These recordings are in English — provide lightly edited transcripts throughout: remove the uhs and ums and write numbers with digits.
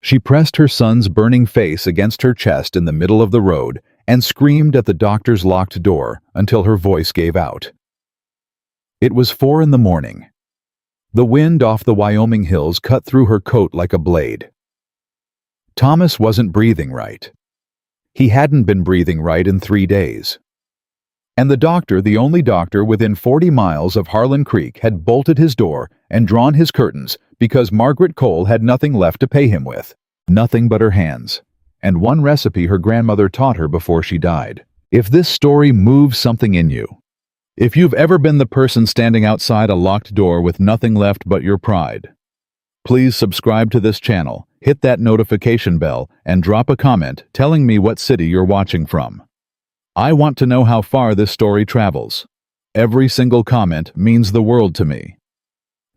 She pressed her son's burning face against her chest in the middle of the road and screamed at the doctor's locked door until her voice gave out. It was 4 in the morning. The wind off the Wyoming hills cut through her coat like a blade. Thomas wasn't breathing right. He hadn't been breathing right in 3 days. And the doctor, the only doctor within 40 miles of Harlan Creek, had bolted his door and drawn his curtains because Margaret Cole had nothing left to pay him with. Nothing but her hands, and one recipe her grandmother taught her before she died. If this story moves something in you, if you've ever been the person standing outside a locked door with nothing left but your pride, please subscribe to this channel, hit that notification bell, and drop a comment telling me what city you're watching from. I want to know how far this story travels. Every single comment means the world to me.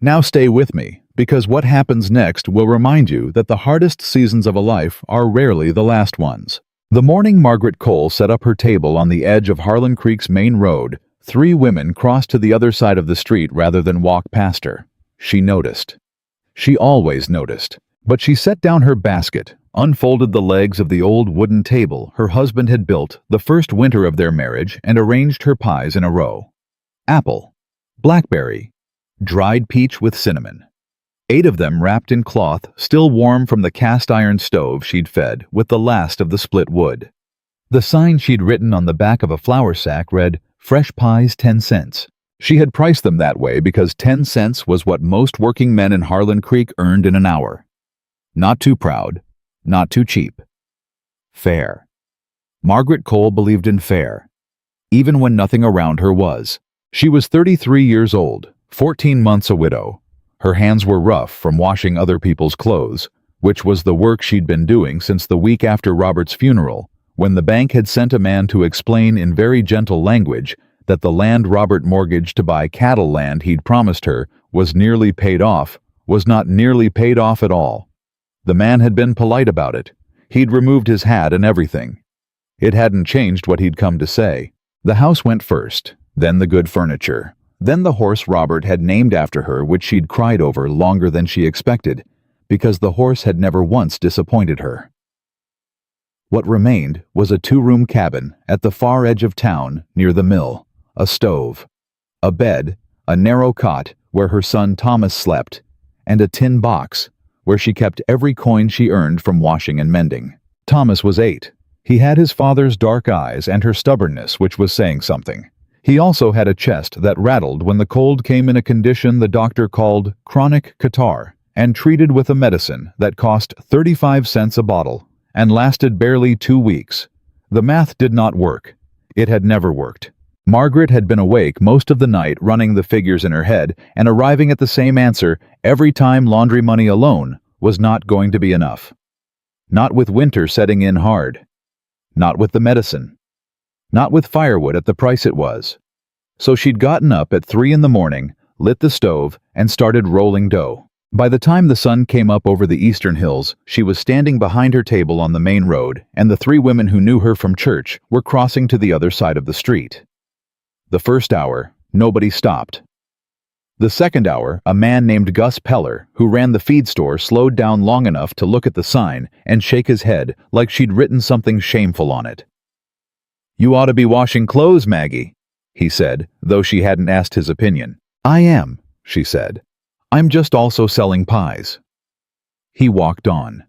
Now stay with me, because what happens next will remind you that the hardest seasons of a life are rarely the last ones. The morning Margaret Cole set up her table on the edge of Harlan Creek's main road, 3 women crossed to the other side of the street rather than walk past her. She noticed. She always noticed. But she set down her basket, unfolded the legs of the old wooden table her husband had built the first winter of their marriage, and arranged her pies in a row. Apple, blackberry, dried peach with cinnamon. 8 of them wrapped in cloth, still warm from the cast-iron stove she'd fed with the last of the split wood. The sign she'd written on the back of a flour sack read, "Fresh pies 10 cents." She had priced them that way because 10 cents was what most working men in Harlan Creek earned in an hour. Not too proud, not too cheap. Fair. Margaret Cole believed in fair, even when nothing around her was. She was 33 years old, 14 months a widow. Her hands were rough from washing other people's clothes, which was the work she'd been doing since the week after Robert's funeral, when the bank had sent a man to explain in very gentle language that the land Robert mortgaged to buy cattle land he'd promised her was not nearly paid off at all. The man had been polite about it. He'd removed his hat and everything. It hadn't changed what he'd come to say. The house went first, then the good furniture, then the horse Robert had named after her, which she'd cried over longer than she expected, because the horse had never once disappointed her. What remained was a 2-room cabin at the far edge of town near the mill, a stove, a bed, a narrow cot where her son Thomas slept, and a tin box where she kept every coin she earned from washing and mending. Thomas was 8. He had his father's dark eyes and her stubbornness, which was saying something. He also had a chest that rattled when the cold came in, a condition the doctor called chronic catarrh, and treated with a medicine that cost 35 cents a bottle and lasted barely 2 weeks. The math did not work. It had never worked. Margaret had been awake most of the night running the figures in her head and arriving at the same answer every time: laundry money alone was not going to be enough. Not with winter setting in hard. Not with the medicine. Not with firewood at the price it was. So she'd gotten up at 3 in the morning, lit the stove, and started rolling dough. By the time the sun came up over the eastern hills, she was standing behind her table on the main road, and the 3 women who knew her from church were crossing to the other side of the street. The first hour, nobody stopped. The second hour, a man named Gus Peller, who ran the feed store, slowed down long enough to look at the sign and shake his head like she'd written something shameful on it. "You ought to be washing clothes, Maggie," he said, though she hadn't asked his opinion. "I am," she said. "I'm just also selling pies." He walked on.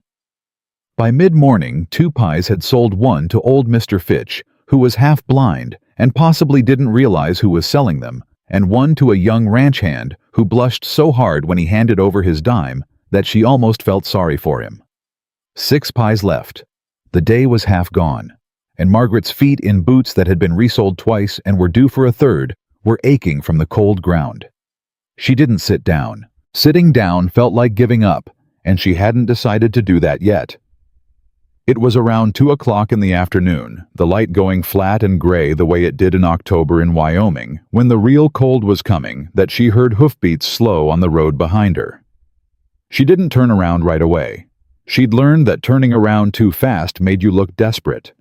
By mid-morning, 2 pies had sold, one to old Mr. Fitch, who was half blind and possibly didn't realize who was selling them, and one to a young ranch hand who blushed so hard when he handed over his dime that she almost felt sorry for him. 6 pies left. The day was half gone, and Margaret's feet, in boots that had been resoled twice and were due for a third, were aching from the cold ground. She didn't sit down. Sitting down felt like giving up, and she hadn't decided to do that yet. It was around 2 o'clock in the afternoon, the light going flat and gray the way it did in October in Wyoming, when the real cold was coming, that she heard hoofbeats slow on the road behind her. She didn't turn around right away. She'd learned that turning around too fast made you look desperate.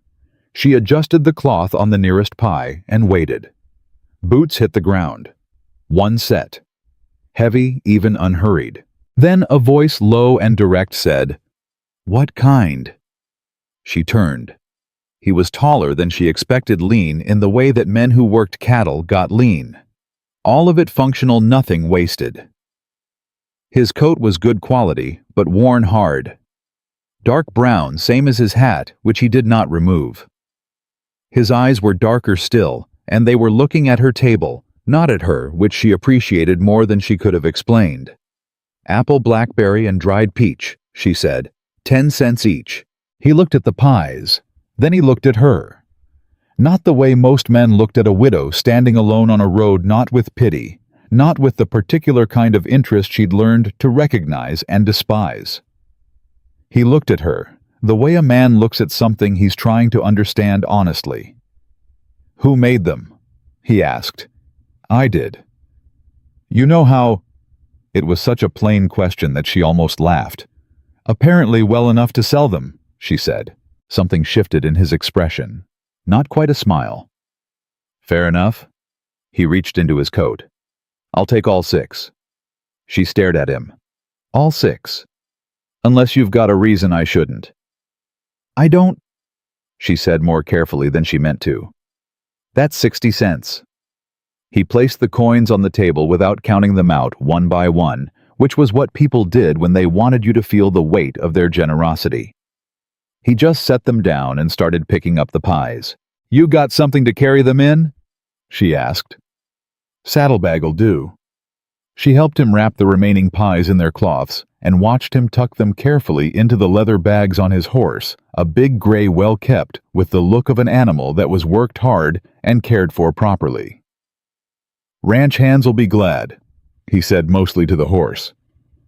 She adjusted the cloth on the nearest pie and waited. Boots hit the ground. 1 set. Heavy, even unhurried. Then a voice, low and direct, said, What kind? She turned. He was taller than she expected, lean in the way that men who worked cattle got lean. All of it functional, nothing wasted. His coat was good quality, but worn hard. Dark brown, same as his hat, which he did not remove. His eyes were darker still, and they were looking at her table, not at her, which she appreciated more than she could have explained. Apple, blackberry, and dried peach, she said. 10 cents each. He looked at the pies. Then he looked at her. Not the way most men looked at a widow standing alone on a road, not with pity, not with the particular kind of interest she'd learned to recognize and despise. He looked at her, the way a man looks at something he's trying to understand honestly. "Who made them?" he asked. "I did." "You know how—" It was such a plain question that she almost laughed. "Apparently well enough to sell them," she said. Something shifted in his expression. Not quite a smile. "Fair enough." He reached into his coat. "I'll take all 6. She stared at him. "All 6? Unless you've got a reason I shouldn't." "I don't," she said more carefully than she meant to. "That's 60 cents. He placed the coins on the table without counting them out one by one, which was what people did when they wanted you to feel the weight of their generosity. He just set them down and started picking up the pies. "You got something to carry them in?" she asked. "Saddlebag'll do." She helped him wrap the remaining pies in their cloths and watched him tuck them carefully into the leather bags on his horse, a big gray well-kept with the look of an animal that was worked hard and cared for properly. "Ranch hands'll be glad," he said mostly to the horse.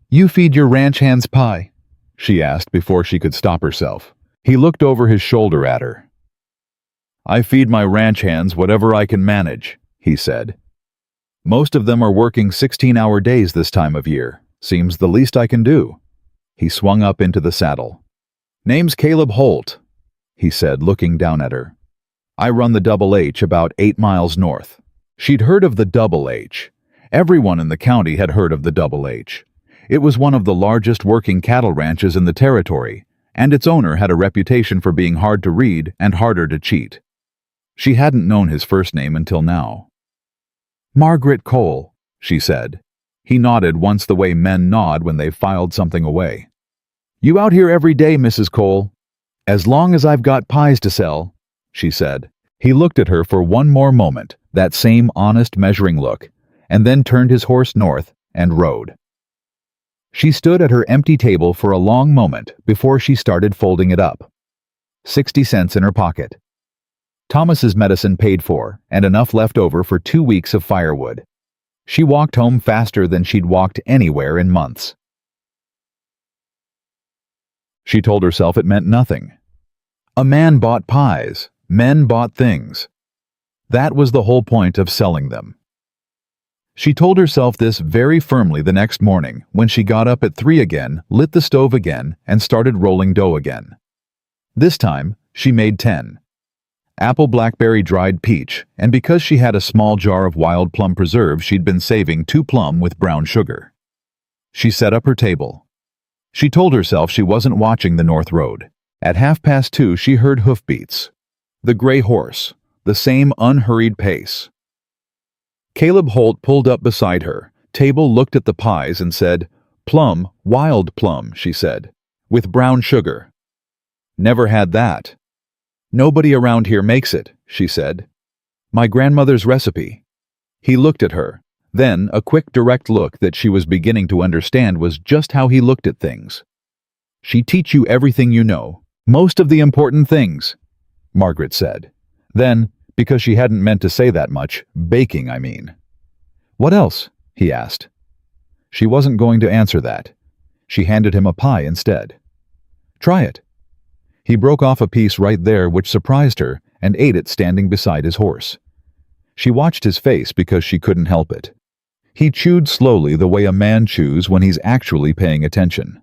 "You feed your ranch hands pie?" she asked before she could stop herself. He looked over his shoulder at her. "I feed my ranch hands whatever I can manage," he said. "Most of them are working 16-hour days this time of year. Seems the least I can do." He swung up into the saddle. "Name's Caleb Holt," he said, looking down at her. "I run the Double H about 8 miles north." She'd heard of the Double H. Everyone in the county had heard of the Double H. It was one of the largest working cattle ranches in the territory, and its owner had a reputation for being hard to read and harder to cheat. She hadn't known his first name until now. "Margaret Cole," she said. He nodded once the way men nod when they've filed something away. "You out here every day, Mrs. Cole?" "As long as I've got pies to sell," she said. He looked at her for one more moment, that same honest measuring look, and then turned his horse north and rode. She stood at her empty table for a long moment before she started folding it up. 60 cents in her pocket. Thomas's medicine paid for, and enough left over for 2 weeks of firewood. She walked home faster than she'd walked anywhere in months. She told herself it meant nothing. A man bought pies. Men bought things. That was the whole point of selling them. She told herself this very firmly the next morning when she got up at 3 again, lit the stove again, and started rolling dough again. This time, she made 10. Apple, blackberry, dried peach, and because she had a small jar of wild plum preserve, she'd been saving 2 plum with brown sugar. She set up her table. She told herself she wasn't watching the North Road. At 2:30, she heard hoofbeats. The gray horse, the same unhurried pace. Caleb Holt pulled up beside her. Table looked at the pies and said, "Plum, wild plum," she said, "with brown sugar." "Never had that." "Nobody around here makes it," she said. "My grandmother's recipe." He looked at her. Then a quick, direct look that she was beginning to understand was just how he looked at things. "She teach you everything you know, most of the important things," Margaret said. Then, because she hadn't meant to say that much, baking, I mean. "What else?" he asked. She wasn't going to answer that. She handed him a pie instead. "Try it." He broke off a piece right there which surprised her and ate it standing beside his horse. She watched his face because she couldn't help it. He chewed slowly the way a man chews when he's actually paying attention.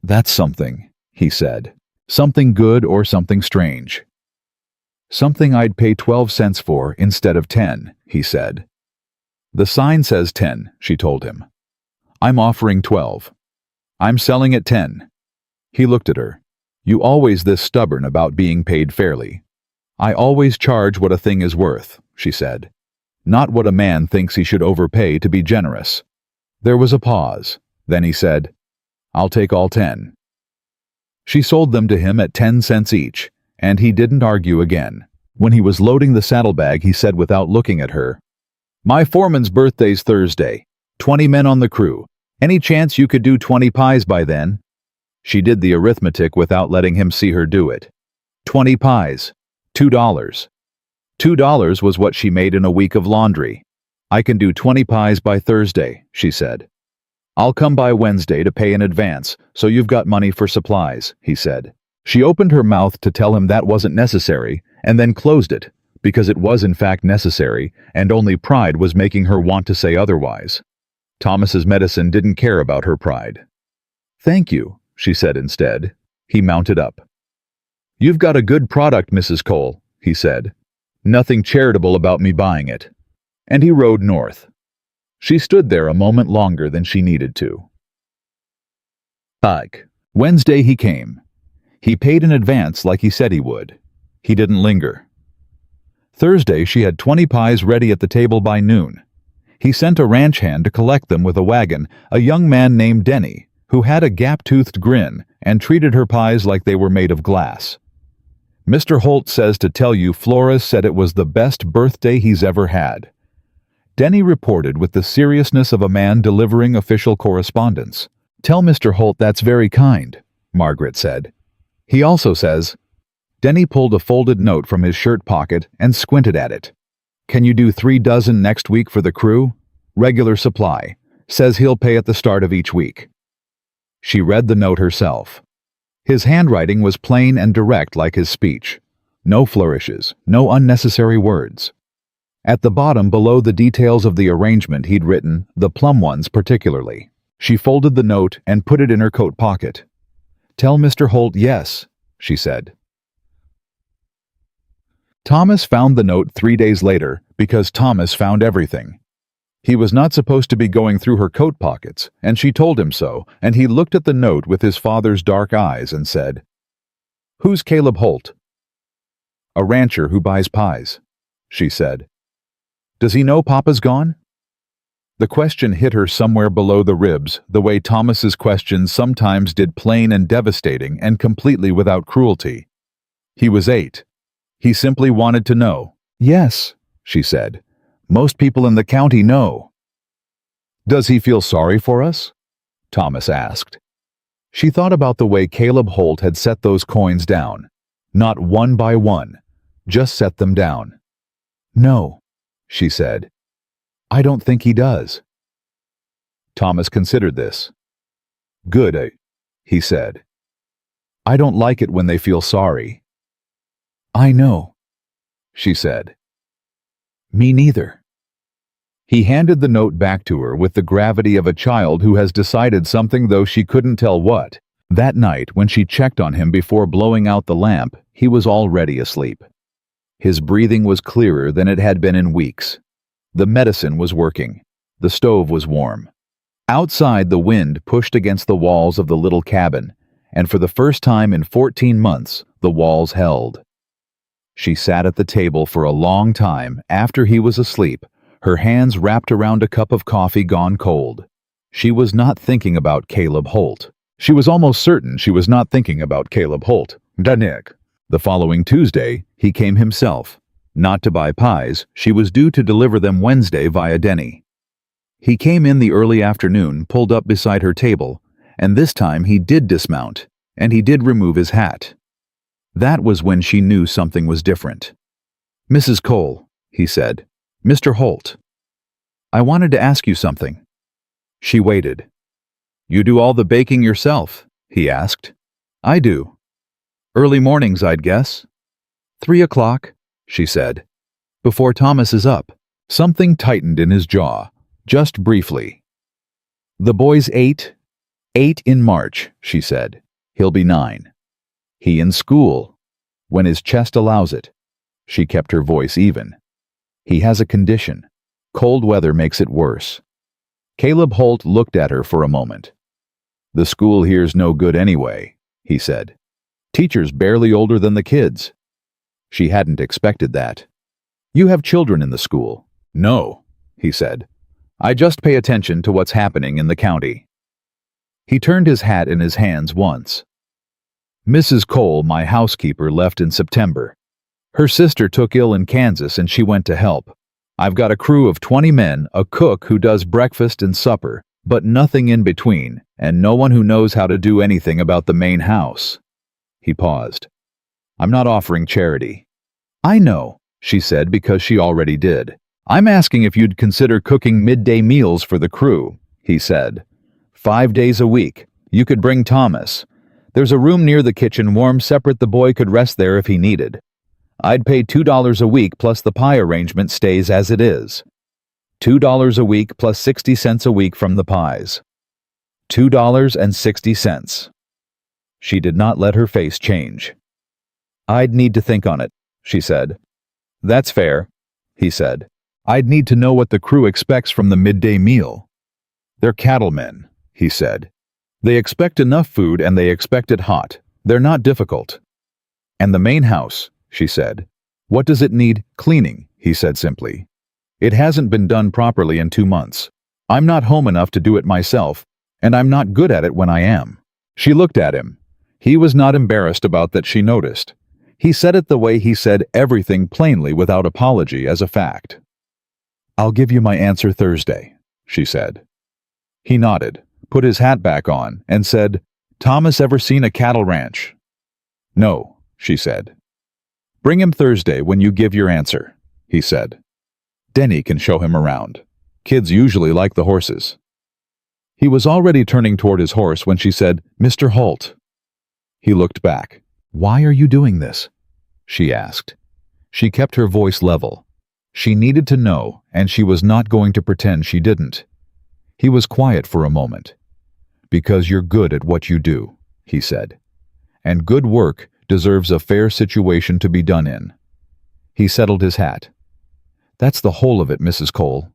"That's something," he said. "Something good or something strange." "Something I'd pay 12 cents for instead of 10, he said. "The sign says 10, she told him. "I'm offering 12. "I'm selling at 10. He looked at her. "You always this stubborn about being paid fairly." "I always charge what a thing is worth," she said. "Not what a man thinks he should overpay to be generous." There was a pause. Then he said, "I'll take all 10. She sold them to him at 10 cents each, and he didn't argue again. When he was loading the saddlebag, he said without looking at her, "My foreman's birthday's Thursday. 20 men on the crew. Any chance you could do 20 pies by then?" She did the arithmetic without letting him see her do it. 20 pies. $2. $2 was what she made in a week of laundry. "I can do 20 pies by Thursday," she said. "I'll come by Wednesday to pay in advance, so you've got money for supplies," he said. She opened her mouth to tell him that wasn't necessary, and then closed it, because it was in fact necessary, and only pride was making her want to say otherwise. Thomas's medicine didn't care about her pride. "Thank you," she said instead. He mounted up. "You've got a good product, Mrs. Cole," he said. "Nothing charitable about me buying it." And he rode north. She stood there a moment longer than she needed to. Wednesday he came. He paid in advance like he said he would. He didn't linger. Thursday she had 20 pies ready at the table by noon. He sent a ranch hand to collect them with a wagon, a young man named Denny, who had a gap-toothed grin and treated her pies like they were made of glass. "Mr. Holt says to tell you Flora said it was the best birthday he's ever had." Denny reported with the seriousness of a man delivering official correspondence. "Tell Mr. Holt that's very kind," Margaret said. "He also says—" Denny pulled a folded note from his shirt pocket and squinted at it. "Can you do 3 dozen next week for the crew? Regular supply. Says he'll pay at the start of each week." She read the note herself. His handwriting was plain and direct like his speech. No flourishes, no unnecessary words. At the bottom below the details of the arrangement he'd written, the plum ones particularly. She folded the note and put it in her coat pocket. "Tell Mr. Holt yes," she said. Thomas found the note 3 days later because Thomas found everything. He was not supposed to be going through her coat pockets, and she told him so, and he looked at the note with his father's dark eyes and said, "Who's Caleb Holt?" "A rancher who buys pies," she said. "Does he know Papa's gone?" The question hit her somewhere below the ribs, the way Thomas's questions sometimes did, plain and devastating and completely without cruelty. He was 8. He simply wanted to know. "Yes," she said. "Most people in the county know." "Does he feel sorry for us?" Thomas asked. She thought about the way Caleb Holt had set those coins down. Not one by one, just set them down. "No," she said. "I don't think he does." Thomas considered this. "Good," he said. "I don't like it when they feel sorry." "I know," she said. "Me neither." He handed the note back to her with the gravity of a child who has decided something though she couldn't tell what. That night, when she checked on him before blowing out the lamp, he was already asleep. His breathing was clearer than it had been in weeks. The medicine was working. The stove was warm. Outside, the wind pushed against the walls of the little cabin, and for the first time in 14 months, the walls held. She sat at the table for a long time after he was asleep, her hands wrapped around a cup of coffee gone cold. She was not thinking about Caleb Holt. She was almost certain she was not thinking about Caleb Holt. Danik. The following Tuesday, he came himself. Not to buy pies, she was due to deliver them Wednesday via Denny. He came in the early afternoon, pulled up beside her table, and this time he did dismount, and he did remove his hat. That was when she knew something was different. "Mrs. Cole," he said. "Mr. Holt. I wanted to ask you something." She waited. "You do all the baking yourself?" he asked. "I do. Early mornings, I'd guess." 3 o'clock, she said. "Before Thomas is up." Something tightened in his jaw, just briefly. "The boy's 8? 8 in March," she said. "He'll be 9. He in school. When his chest allows it." She kept her voice even. "He has a condition. Cold weather makes it worse." Caleb Holt looked at her for a moment. "The school here's no good anyway," he said. "Teacher's barely older than the kids." She hadn't expected that. "You have children in the school?" "No," he said. "I just pay attention to what's happening in the county." He turned his hat in his hands once. "Mrs. Cole, my housekeeper, left in September. Her sister took ill in Kansas and she went to help. I've got a crew of 20 men, a cook who does breakfast and supper, but nothing in between, and no one who knows how to do anything about the main house." He paused. "I'm not offering charity." "I know," she said, because she already did. "I'm asking if you'd consider cooking midday meals for the crew," he said. 5 days a week. You could bring Thomas. There's a room near the kitchen warm separate. The boy could rest there if he needed. I'd pay $2 a week plus the pie arrangement stays as it is. $2 a week plus 60 cents a week from the pies. $2.60. She did not let her face change. "I'd need to think on it," she said. "That's fair," he said. "I'd need to know what the crew expects from the midday meal." "They're cattlemen," he said. "They expect enough food and they expect it hot. They're not difficult." "And the main house," she said. "What does it need?" "Cleaning," he said simply. "It hasn't been done properly in 2 months. I'm not home enough to do it myself, and I'm not good at it when I am." She looked at him. He was not embarrassed about that, she noticed. He said it the way he said everything, plainly, without apology, as a fact. "I'll give you my answer Thursday," she said. He nodded, put his hat back on, and said, "Thomas ever seen a cattle ranch?" "No," she said. "Bring him Thursday when you give your answer," he said. "Denny can show him around. Kids usually like the horses." He was already turning toward his horse when she said, "Mr. Holt." He looked back. "Why are you doing this?" she asked. She kept her voice level. She needed to know, and she was not going to pretend she didn't. He was quiet for a moment. "Because you're good at what you do," he said. "And good work deserves a fair situation to be done in." He settled his hat. "That's the whole of it, Mrs. Cole."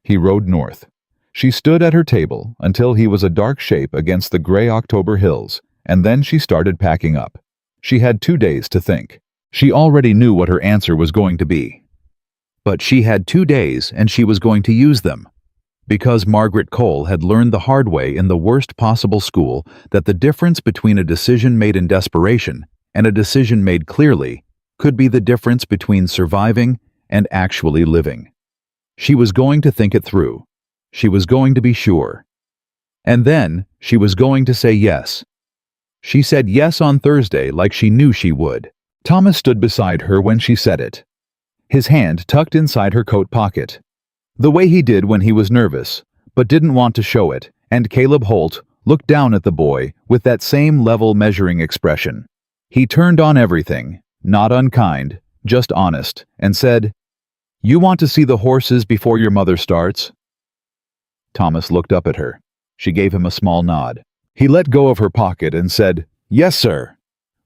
He rode north. She stood at her table until he was a dark shape against the gray October hills, and then she started packing up. She had 2 days to think. She already knew what her answer was going to be. But she had 2 days and she was going to use them. Because Margaret Cole had learned the hard way in the worst possible school that the difference between a decision made in desperation and a decision made clearly could be the difference between surviving and actually living. She was going to think it through. She was going to be sure. And then she was going to say yes. She said yes on Thursday like she knew she would. Thomas stood beside her when she said it, his hand tucked inside her coat pocket, the way he did when he was nervous, but didn't want to show it, and Caleb Holt looked down at the boy with that same level measuring expression. He turned on everything, not unkind, just honest, and said, "You want to see the horses before your mother starts?" Thomas looked up at her. She gave him a small nod. He let go of her pocket and said, "Yes, sir,"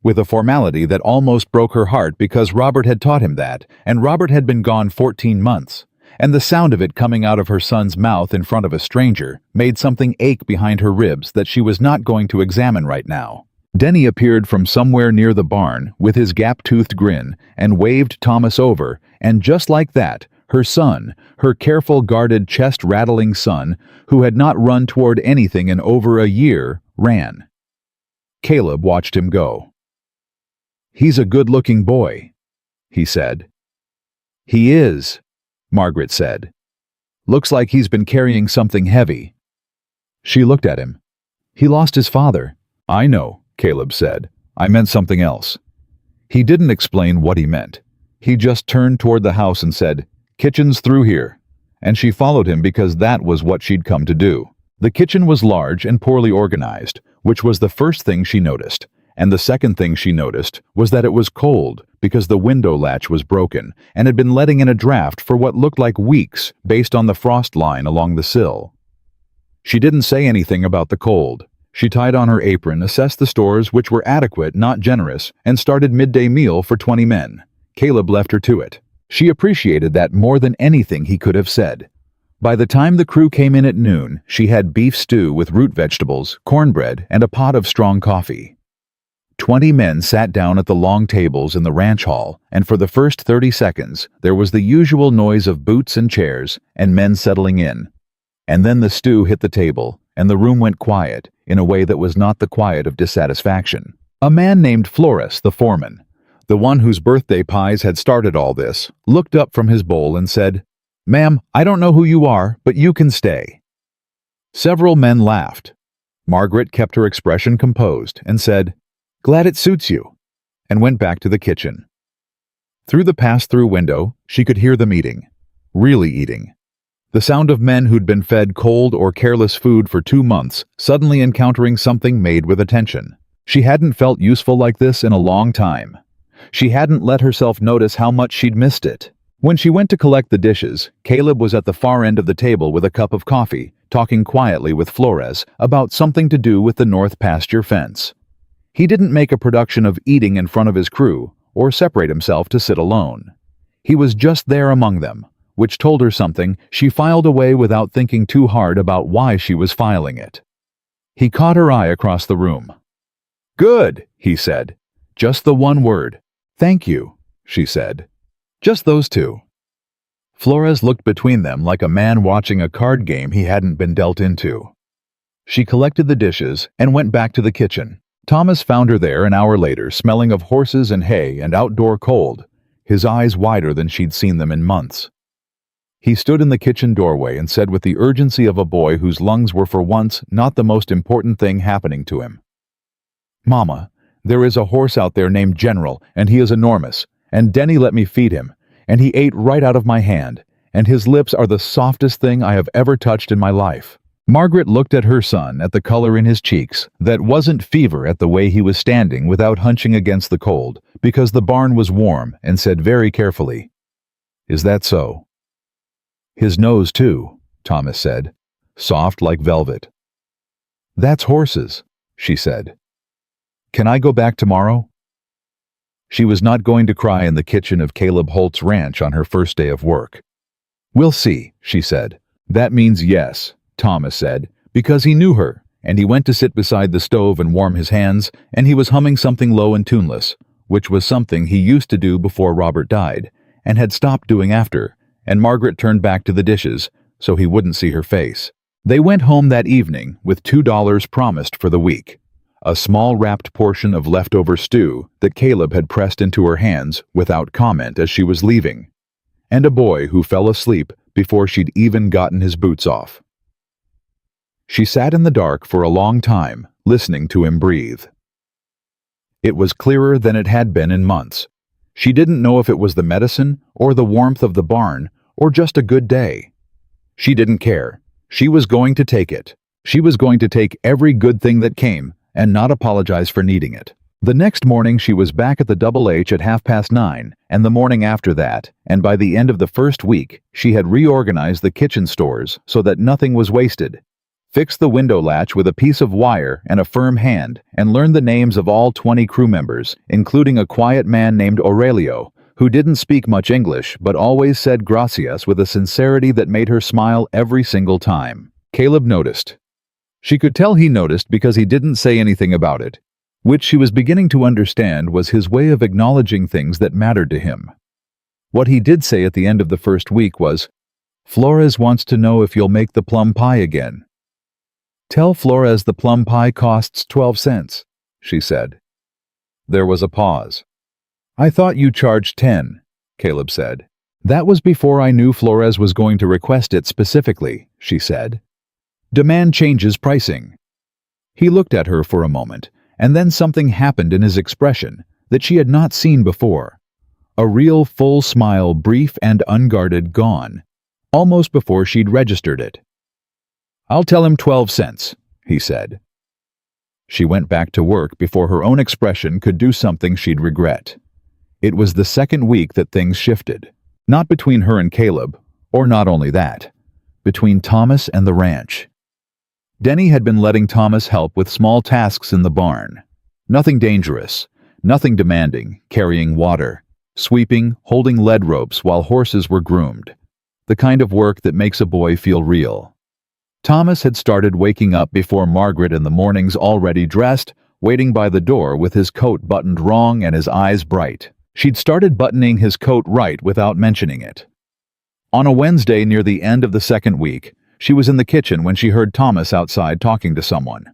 with a formality that almost broke her heart because Robert had taught him that, and Robert had been gone 14 months. And the sound of it coming out of her son's mouth in front of a stranger made something ache behind her ribs that she was not going to examine right now. Denny appeared from somewhere near the barn with his gap-toothed grin and waved Thomas over, and just like that, her son, her careful, guarded, chest-rattling son, who had not run toward anything in over a year, ran. Caleb watched him go. "He's a good-looking boy," he said. "He is," Margaret said. "Looks like he's been carrying something heavy." She looked at him. "He lost his father." "I know," Caleb said. "I meant something else." He didn't explain what he meant. He just turned toward the house and said, "Kitchen's through here." And she followed him because that was what she'd come to do. The kitchen was large and poorly organized, which was the first thing she noticed. And the second thing she noticed was that it was cold because the window latch was broken and had been letting in a draft for what looked like weeks based on the frost line along the sill. She didn't say anything about the cold. She tied on her apron, assessed the stores, which were adequate, not generous, and started midday meal for 20 men. Caleb left her to it. She appreciated that more than anything he could have said. By the time the crew came in at noon, she had beef stew with root vegetables, cornbread, and a pot of strong coffee. 20 men sat down at the long tables in the ranch hall, and for the first 30 seconds, there was the usual noise of boots and chairs and men settling in. And then the stew hit the table, and the room went quiet, in a way that was not the quiet of dissatisfaction. A man named Flores, the foreman, the one whose birthday pies had started all this, looked up from his bowl and said, "Ma'am, I don't know who you are, but you can stay." Several men laughed. Margaret kept her expression composed and said, "Glad it suits you," and went back to the kitchen. Through the pass-through window, she could hear them eating. Really eating. The sound of men who'd been fed cold or careless food for 2 months suddenly encountering something made with attention. She hadn't felt useful like this in a long time. She hadn't let herself notice how much she'd missed it. When she went to collect the dishes, Caleb was at the far end of the table with a cup of coffee, talking quietly with Flores about something to do with the north pasture fence. He didn't make a production of eating in front of his crew or separate himself to sit alone. He was just there among them, which told her something she filed away without thinking too hard about why she was filing it. He caught her eye across the room. "Good," he said. Just the one word. "Thank you," she said. Just those two. Flores looked between them like a man watching a card game he hadn't been dealt into. She collected the dishes and went back to the kitchen. Thomas found her there an hour later, smelling of horses and hay and outdoor cold, his eyes wider than she'd seen them in months. He stood in the kitchen doorway and said with the urgency of a boy whose lungs were for once not the most important thing happening to him, "Mama, there is a horse out there named General, and he is enormous, and Denny let me feed him, and he ate right out of my hand, and his lips are the softest thing I have ever touched in my life." Margaret looked at her son, at the color in his cheeks, that wasn't fever at the way he was standing without hunching against the cold, because the barn was warm, and said very carefully, "Is that so?" "His nose, too," Thomas said, "soft like velvet." "That's horses," she said. "Can I go back tomorrow?" She was not going to cry in the kitchen of Caleb Holt's ranch on her first day of work. "We'll see," she said. "That means yes," Thomas said, because he knew her, and he went to sit beside the stove and warm his hands, and he was humming something low and tuneless, which was something he used to do before Robert died, and had stopped doing after, and Margaret turned back to the dishes, so he wouldn't see her face. They went home that evening with $2 promised for the week. A small wrapped portion of leftover stew that Caleb had pressed into her hands without comment as she was leaving, and a boy who fell asleep before she'd even gotten his boots off. She sat in the dark for a long time, listening to him breathe. It was clearer than it had been in months. She didn't know if it was the medicine or the warmth of the barn or just a good day. She didn't care. She was going to take it. She was going to take every good thing that came and not apologize for needing it. The next morning she was back at the Double H at 9:30, and the morning after that, and by the end of the first week, she had reorganized the kitchen stores so that nothing was wasted, fixed the window latch with a piece of wire and a firm hand, and learned the names of all 20 crew members, including a quiet man named Aurelio, who didn't speak much English but always said gracias with a sincerity that made her smile every single time. Caleb noticed. She could tell he noticed because he didn't say anything about it, which she was beginning to understand was his way of acknowledging things that mattered to him. What he did say at the end of the first week was, "Flores wants to know if you'll make the plum pie again." "Tell Flores the plum pie costs 12 cents, she said. There was a pause. "I thought you charged 10, Caleb said. "That was before I knew Flores was going to request it specifically," she said. "Demand changes pricing." He looked at her for a moment, and then something happened in his expression that she had not seen before. A real full smile, brief and unguarded, gone, almost before she'd registered it. "I'll tell him 12 cents, he said. She went back to work before her own expression could do something she'd regret. It was the second week that things shifted. Not between her and Caleb, or not only that, between Thomas and the ranch. Denny had been letting Thomas help with small tasks in the barn. Nothing dangerous, nothing demanding, carrying water, sweeping, holding lead ropes while horses were groomed. The kind of work that makes a boy feel real. Thomas had started waking up before Margaret in the mornings already dressed, waiting by the door with his coat buttoned wrong and his eyes bright. She'd started buttoning his coat right without mentioning it. On a Wednesday near the end of the second week, she was in the kitchen when she heard Thomas outside talking to someone.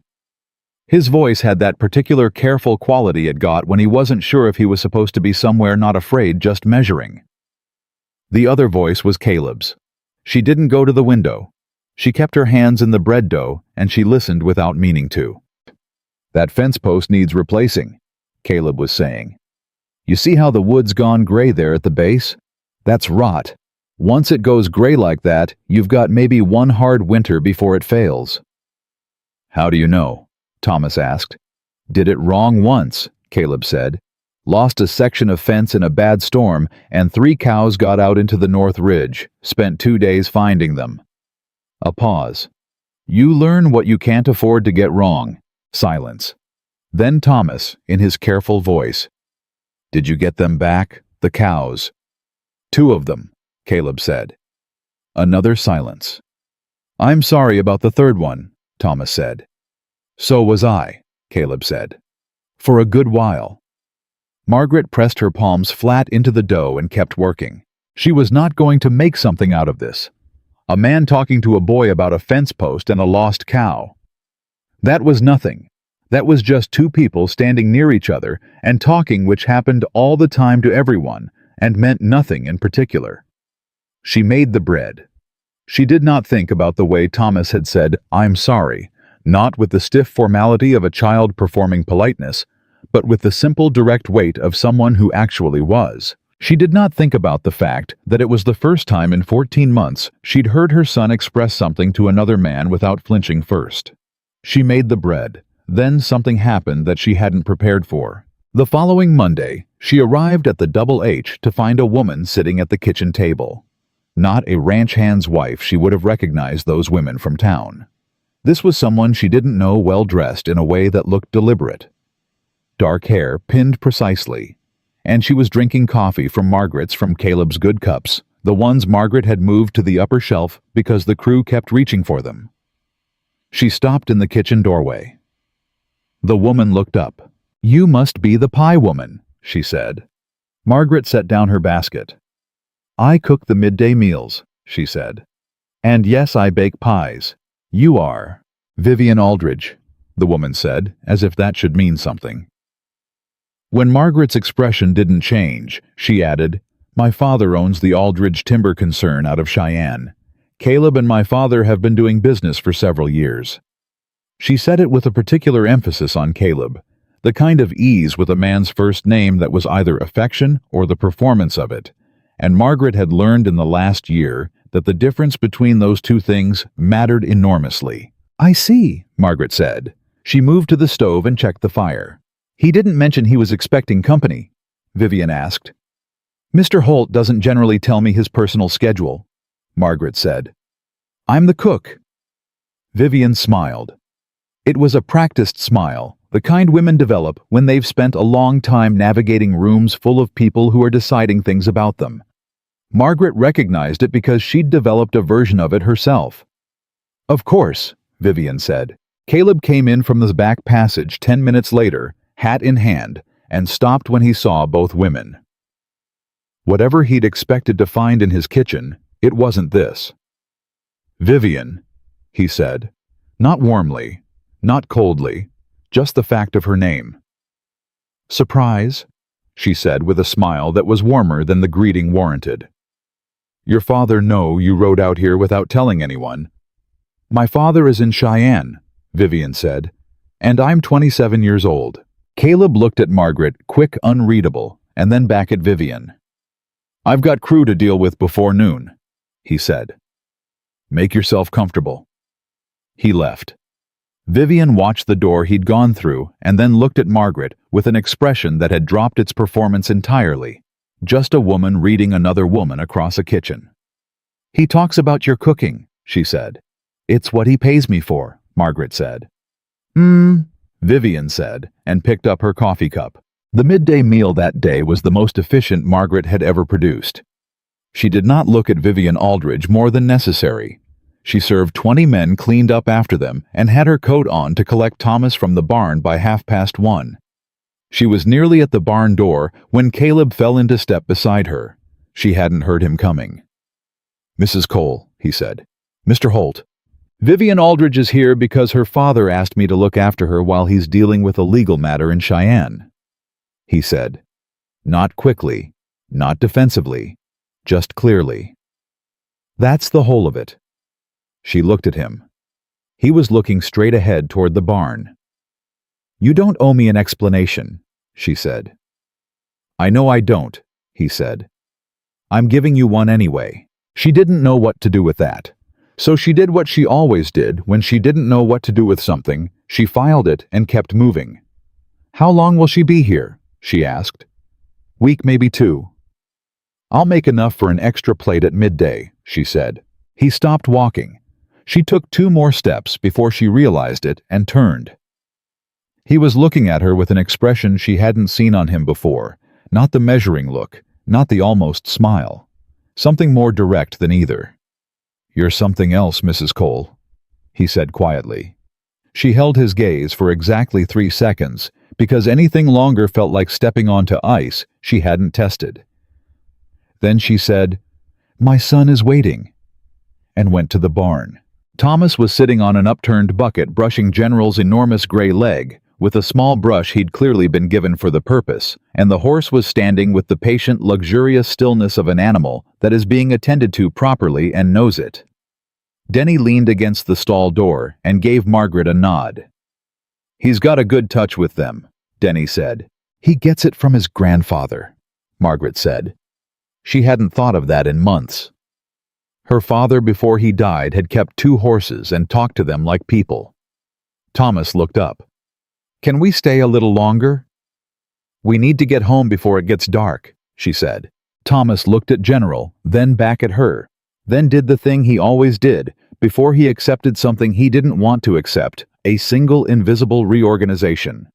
His voice had that particular careful quality it got when he wasn't sure if he was supposed to be somewhere not afraid just measuring. The other voice was Caleb's. She didn't go to the window. She kept her hands in the bread dough, and she listened without meaning to. "That fence post needs replacing," Caleb was saying. "You see how the wood's gone gray there at the base? That's rot. Once it goes gray like that, you've got maybe one hard winter before it fails." "How do you know?" Thomas asked. "Did it wrong once," Caleb said. "Lost a section of fence in a bad storm, and 3 cows got out into the North Ridge. Spent 2 days finding them." A pause. "You learn what you can't afford to get wrong." Silence. Then Thomas, in his careful voice, "Did you get them back, the cows?" "2 of them," Caleb said. Another silence. "I'm sorry about the 3rd one," Thomas said. "So was I," Caleb said. For a good while. Margaret pressed her palms flat into the dough and kept working. She was not going to make something out of this. A man talking to a boy about a fence post and a lost cow. That was nothing. That was just 2 people standing near each other and talking, which happened all the time to everyone and meant nothing in particular. She made the bread. She did not think about the way Thomas had said, "I'm sorry," not with the stiff formality of a child performing politeness, but with the simple direct weight of someone who actually was. She did not think about the fact that it was the first time in 14 months she'd heard her son express something to another man without flinching first. She made the bread. Then something happened that she hadn't prepared for. The following Monday, she arrived at the Double H to find a woman sitting at the kitchen table. Not a ranch hand's wife, she would have recognized those women from town. This was someone she didn't know, well dressed in a way that looked deliberate. Dark hair pinned precisely, and she was drinking coffee from Margaret's from Caleb's good cups, the ones Margaret had moved to the upper shelf because the crew kept reaching for them. She stopped in the kitchen doorway. The woman looked up. "You must be the pie woman," she said. Margaret set down her basket. "I cook the midday meals," she said. "And yes, I bake pies. You are Vivian Aldridge," the woman said, as if that should mean something. When Margaret's expression didn't change, she added, "My father owns the Aldridge Timber Concern out of Cheyenne. Caleb and my father have been doing business for several years." She said it with a particular emphasis on Caleb, the kind of ease with a man's first name that was either affection or the performance of it, and Margaret had learned in the last year that the difference between those 2 things mattered enormously. "I see," Margaret said. She moved to the stove and checked the fire. "He didn't mention he was expecting company," Vivian asked. "Mr. Holt doesn't generally tell me his personal schedule," Margaret said. "I'm the cook." Vivian smiled. It was a practiced smile, the kind women develop when they've spent a long time navigating rooms full of people who are deciding things about them. Margaret recognized it because she'd developed a version of it herself. "Of course," Vivian said. Caleb came in from the back passage 10 minutes later, hat in hand, and stopped when he saw both women. Whatever he'd expected to find in his kitchen, it wasn't this. "Vivian," he said, not warmly, not coldly, just the fact of her name. "Surprise?" she said with a smile that was warmer than the greeting warranted. "Your father know you rode out here without telling anyone?" "My father is in Cheyenne," Vivian said, "and I'm 27 years old." Caleb looked at Margaret, quick, unreadable, and then back at Vivian. "I've got crew to deal with before noon," he said. "Make yourself comfortable." He left. Vivian watched the door he'd gone through and then looked at Margaret with an expression that had dropped its performance entirely. Just a woman reading another woman across a kitchen. "He talks about your cooking," she said. "It's what he pays me for," Margaret said. Vivian said, and picked up her coffee cup. The midday meal that day was the most efficient Margaret had ever produced. She did not look at Vivian Aldridge more than necessary. She served 20 men cleaned up after them and had her coat on to collect Thomas from the barn by 1:30. She was nearly at the barn door when Caleb fell into step beside her. She hadn't heard him coming. "Mrs. Cole," he said. "Mr. Holt. Vivian Aldridge is here because her father asked me to look after her while he's dealing with a legal matter in Cheyenne," he said. Not quickly, not defensively, just clearly. "That's the whole of it." She looked at him. He was looking straight ahead toward the barn. "You don't owe me an explanation," she said. "I know I don't," he said. "I'm giving you one anyway." She didn't know what to do with that. So she did what she always did when she didn't know what to do with something. She filed it and kept moving. "How long will she be here?" she asked. "Week, maybe 2. "I'll make enough for an extra plate at midday," she said. He stopped walking. She took 2 more steps before she realized it and turned. He was looking at her with an expression she hadn't seen on him before, not the measuring look, not the almost smile. Something more direct than either. "You're something else, Mrs. Cole," he said quietly. She held his gaze for exactly 3 seconds, because anything longer felt like stepping onto ice she hadn't tested. Then she said, "My son is waiting," and went to the barn. Thomas was sitting on an upturned bucket brushing General's enormous gray leg, with a small brush he'd clearly been given for the purpose, and the horse was standing with the patient, luxurious stillness of an animal that is being attended to properly and knows it. Denny leaned against the stall door and gave Margaret a nod. "He's got a good touch with them," Denny said. "He gets it from his grandfather," Margaret said. She hadn't thought of that in months. Her father, before he died, had kept 2 horses and talked to them like people. Thomas looked up. "Can we stay a little longer?" "We need to get home before it gets dark," she said. Thomas looked at General, then back at her, then did the thing he always did before he accepted something he didn't want to accept, a single invisible reorganization.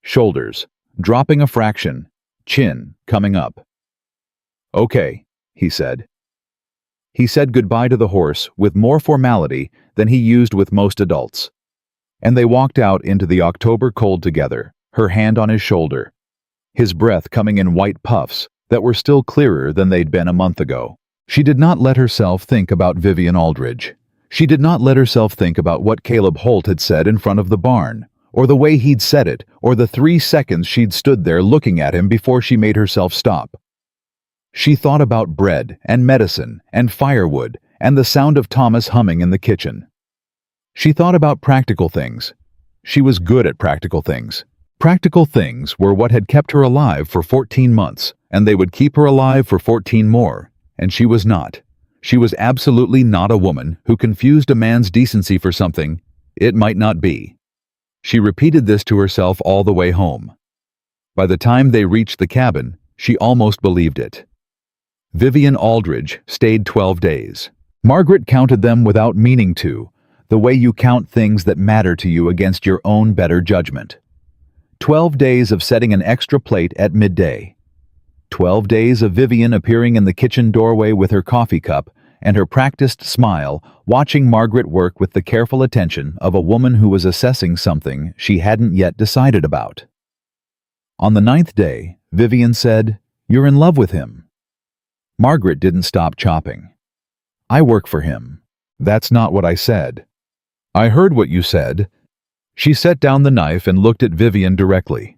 Shoulders, dropping a fraction, chin coming up. "Okay," he said. He said goodbye to the horse with more formality than he used with most adults. And they walked out into the October cold together, her hand on his shoulder, his breath coming in white puffs that were still clearer than they'd been a month ago. She did not let herself think about Vivian Aldridge. She did not let herself think about what Caleb Holt had said in front of the barn, or the way he'd said it, or the 3 seconds she'd stood there looking at him before she made herself stop. She thought about bread and medicine and firewood and the sound of Thomas humming in the kitchen. She thought about practical things. She was good at practical things. Practical things were what had kept her alive for 14 months, and they would keep her alive for 14 more, and she was not. She was absolutely not a woman who confused a man's decency for something it might not be. She repeated this to herself all the way home. By the time they reached the cabin, she almost believed it. Vivian Aldridge stayed 12 days. Margaret counted them without meaning to, the way you count things that matter to you against your own better judgment. 12 days of setting an extra plate at midday. 12 days of Vivian appearing in the kitchen doorway with her coffee cup and her practiced smile, watching Margaret work with the careful attention of a woman who was assessing something she hadn't yet decided about. On the 9th day, Vivian said, "You're in love with him." Margaret didn't stop chopping. "I work for him." "That's not what I said." "I heard what you said." She set down the knife and looked at Vivian directly.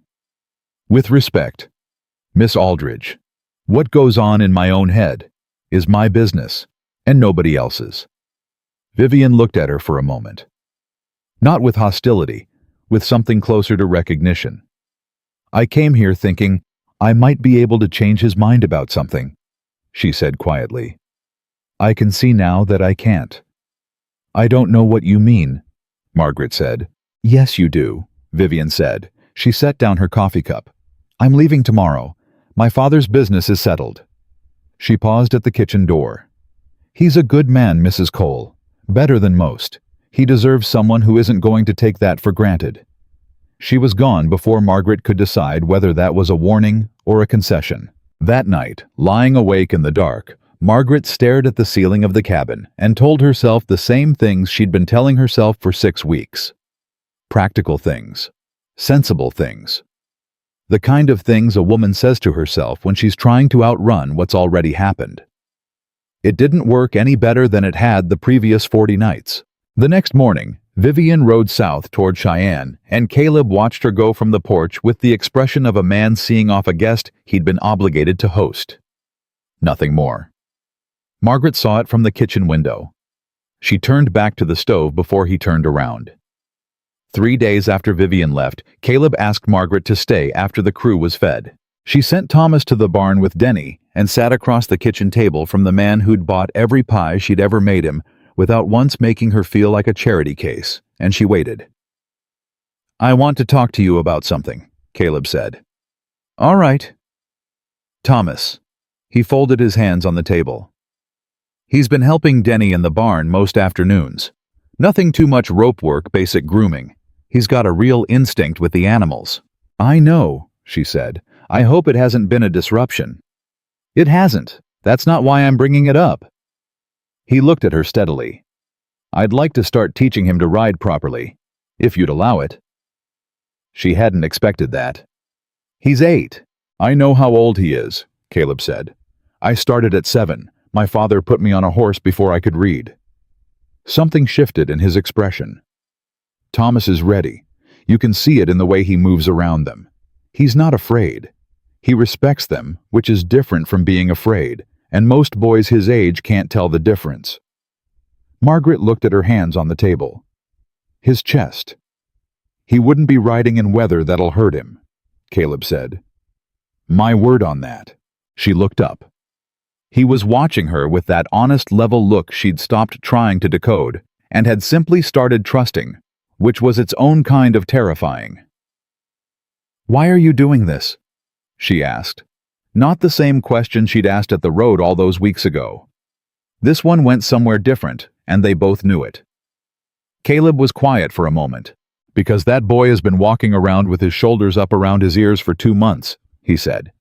"With respect, Miss Aldridge, what goes on in my own head is my business and nobody else's." Vivian looked at her for a moment. Not with hostility, with something closer to recognition. "I came here thinking I might be able to change his mind about something," she said quietly. "I can see now that I can't." "I don't know what you mean," Margaret said. "Yes, you do," Vivian said. She set down her coffee cup. "I'm leaving tomorrow. My father's business is settled." She paused at the kitchen door. "He's a good man, Mrs. Cole. Better than most. He deserves someone who isn't going to take that for granted." She was gone before Margaret could decide whether that was a warning or a concession. That night, lying awake in the dark, Margaret stared at the ceiling of the cabin and told herself the same things she'd been telling herself for 6 weeks. Practical things. Sensible things. The kind of things a woman says to herself when she's trying to outrun what's already happened. It didn't work any better than it had the previous 40 nights. The next morning, Vivian rode south toward Cheyenne, and Caleb watched her go from the porch with the expression of a man seeing off a guest he'd been obligated to host. Nothing more. Margaret saw it from the kitchen window. She turned back to the stove before he turned around. 3 days after Vivian left, Caleb asked Margaret to stay after the crew was fed. She sent Thomas to the barn with Denny and sat across the kitchen table from the man who'd bought every pie she'd ever made him without once making her feel like a charity case, and she waited. "I want to talk to you about something," Caleb said. "All right." Thomas. He folded his hands on the table. He's been helping Denny in the barn most afternoons. Nothing too much rope work, basic grooming. He's got a real instinct with the animals. "I know," she said. "I hope it hasn't been a disruption." "It hasn't. That's not why I'm bringing it up." He looked at her steadily. "I'd like to start teaching him to ride properly, if you'd allow it." She hadn't expected that. "He's 8. I know how old he is," Caleb said. "I started at 7. My father put me on a horse before I could read." Something shifted in his expression. "Thomas is ready. You can see it in the way he moves around them. He's not afraid. He respects them, which is different from being afraid, and most boys his age can't tell the difference." Margaret looked at her hands on the table. His chest. "He wouldn't be riding in weather that'll hurt him," Caleb said. "My word on that." She looked up. He was watching her with that honest, level look she'd stopped trying to decode and had simply started trusting, which was its own kind of terrifying. "Why are you doing this?" she asked. Not the same question she'd asked at the road all those weeks ago. This one went somewhere different, and they both knew it. Caleb was quiet for a moment. "Because that boy has been walking around with his shoulders up around his ears for 2 months, he said.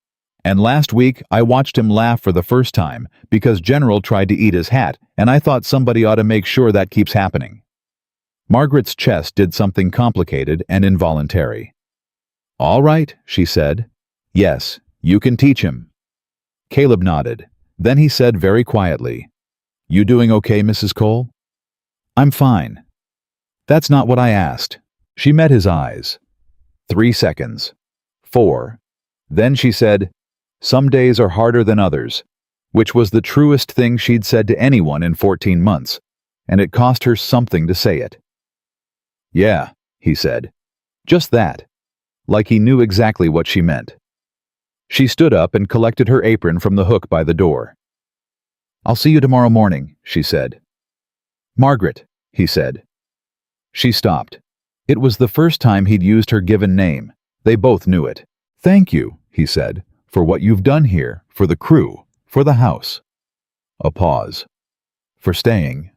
"And last week I watched him laugh for the first time because General tried to eat his hat, and I thought somebody ought to make sure that keeps happening." Margaret's chest did something complicated and involuntary. "All right," she said. "Yes, you can teach him." Caleb nodded. Then he said very quietly, "You doing okay, Mrs. Cole?" "I'm fine." "That's not what I asked." She met his eyes. 3 seconds. 4. Then she said, "Some days are harder than others," which was the truest thing she'd said to anyone in 14 months, and it cost her something to say it. "Yeah," he said. Just that. Like he knew exactly what she meant. She stood up and collected her apron from the hook by the door. "I'll see you tomorrow morning," she said. "Margaret," he said. She stopped. It was the first time he'd used her given name. They both knew it. "Thank you," he said, "for what you've done here, for the crew, for the house." A pause. "For staying."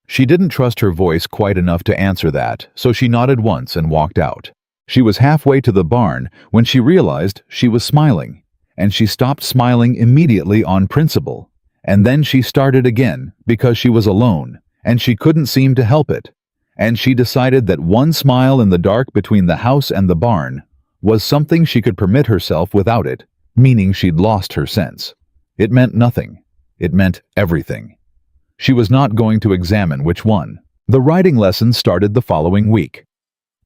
She didn't trust her voice quite enough to answer that, so she nodded once and walked out. She was halfway to the barn when she realized she was smiling, and she stopped smiling immediately on principle. And then she started again because she was alone, and she couldn't seem to help it. And she decided that one smile in the dark between the house and the barn was something she could permit herself without it, meaning she'd lost her sense. It meant nothing. It meant everything. She was not going to examine which one. The riding lessons started the following week.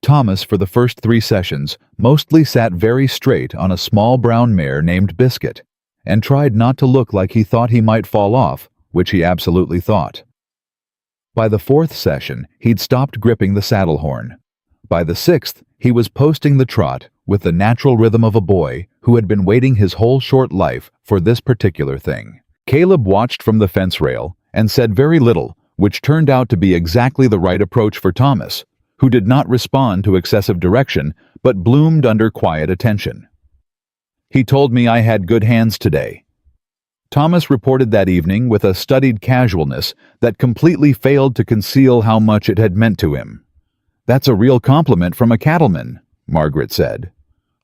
Thomas, for the first 3 sessions, mostly sat very straight on a small brown mare named Biscuit, and tried not to look like he thought he might fall off, which he absolutely thought. By the 4th session, he'd stopped gripping the saddle horn. By the 6th, he was posting the trot with the natural rhythm of a boy who had been waiting his whole short life for this particular thing. Caleb watched from the fence rail and said very little, which turned out to be exactly the right approach for Thomas, who did not respond to excessive direction but bloomed under quiet attention. "He told me I had good hands today." Thomas reported that evening with a studied casualness that completely failed to conceal how much it had meant to him. "That's a real compliment from a cattleman," Margaret said.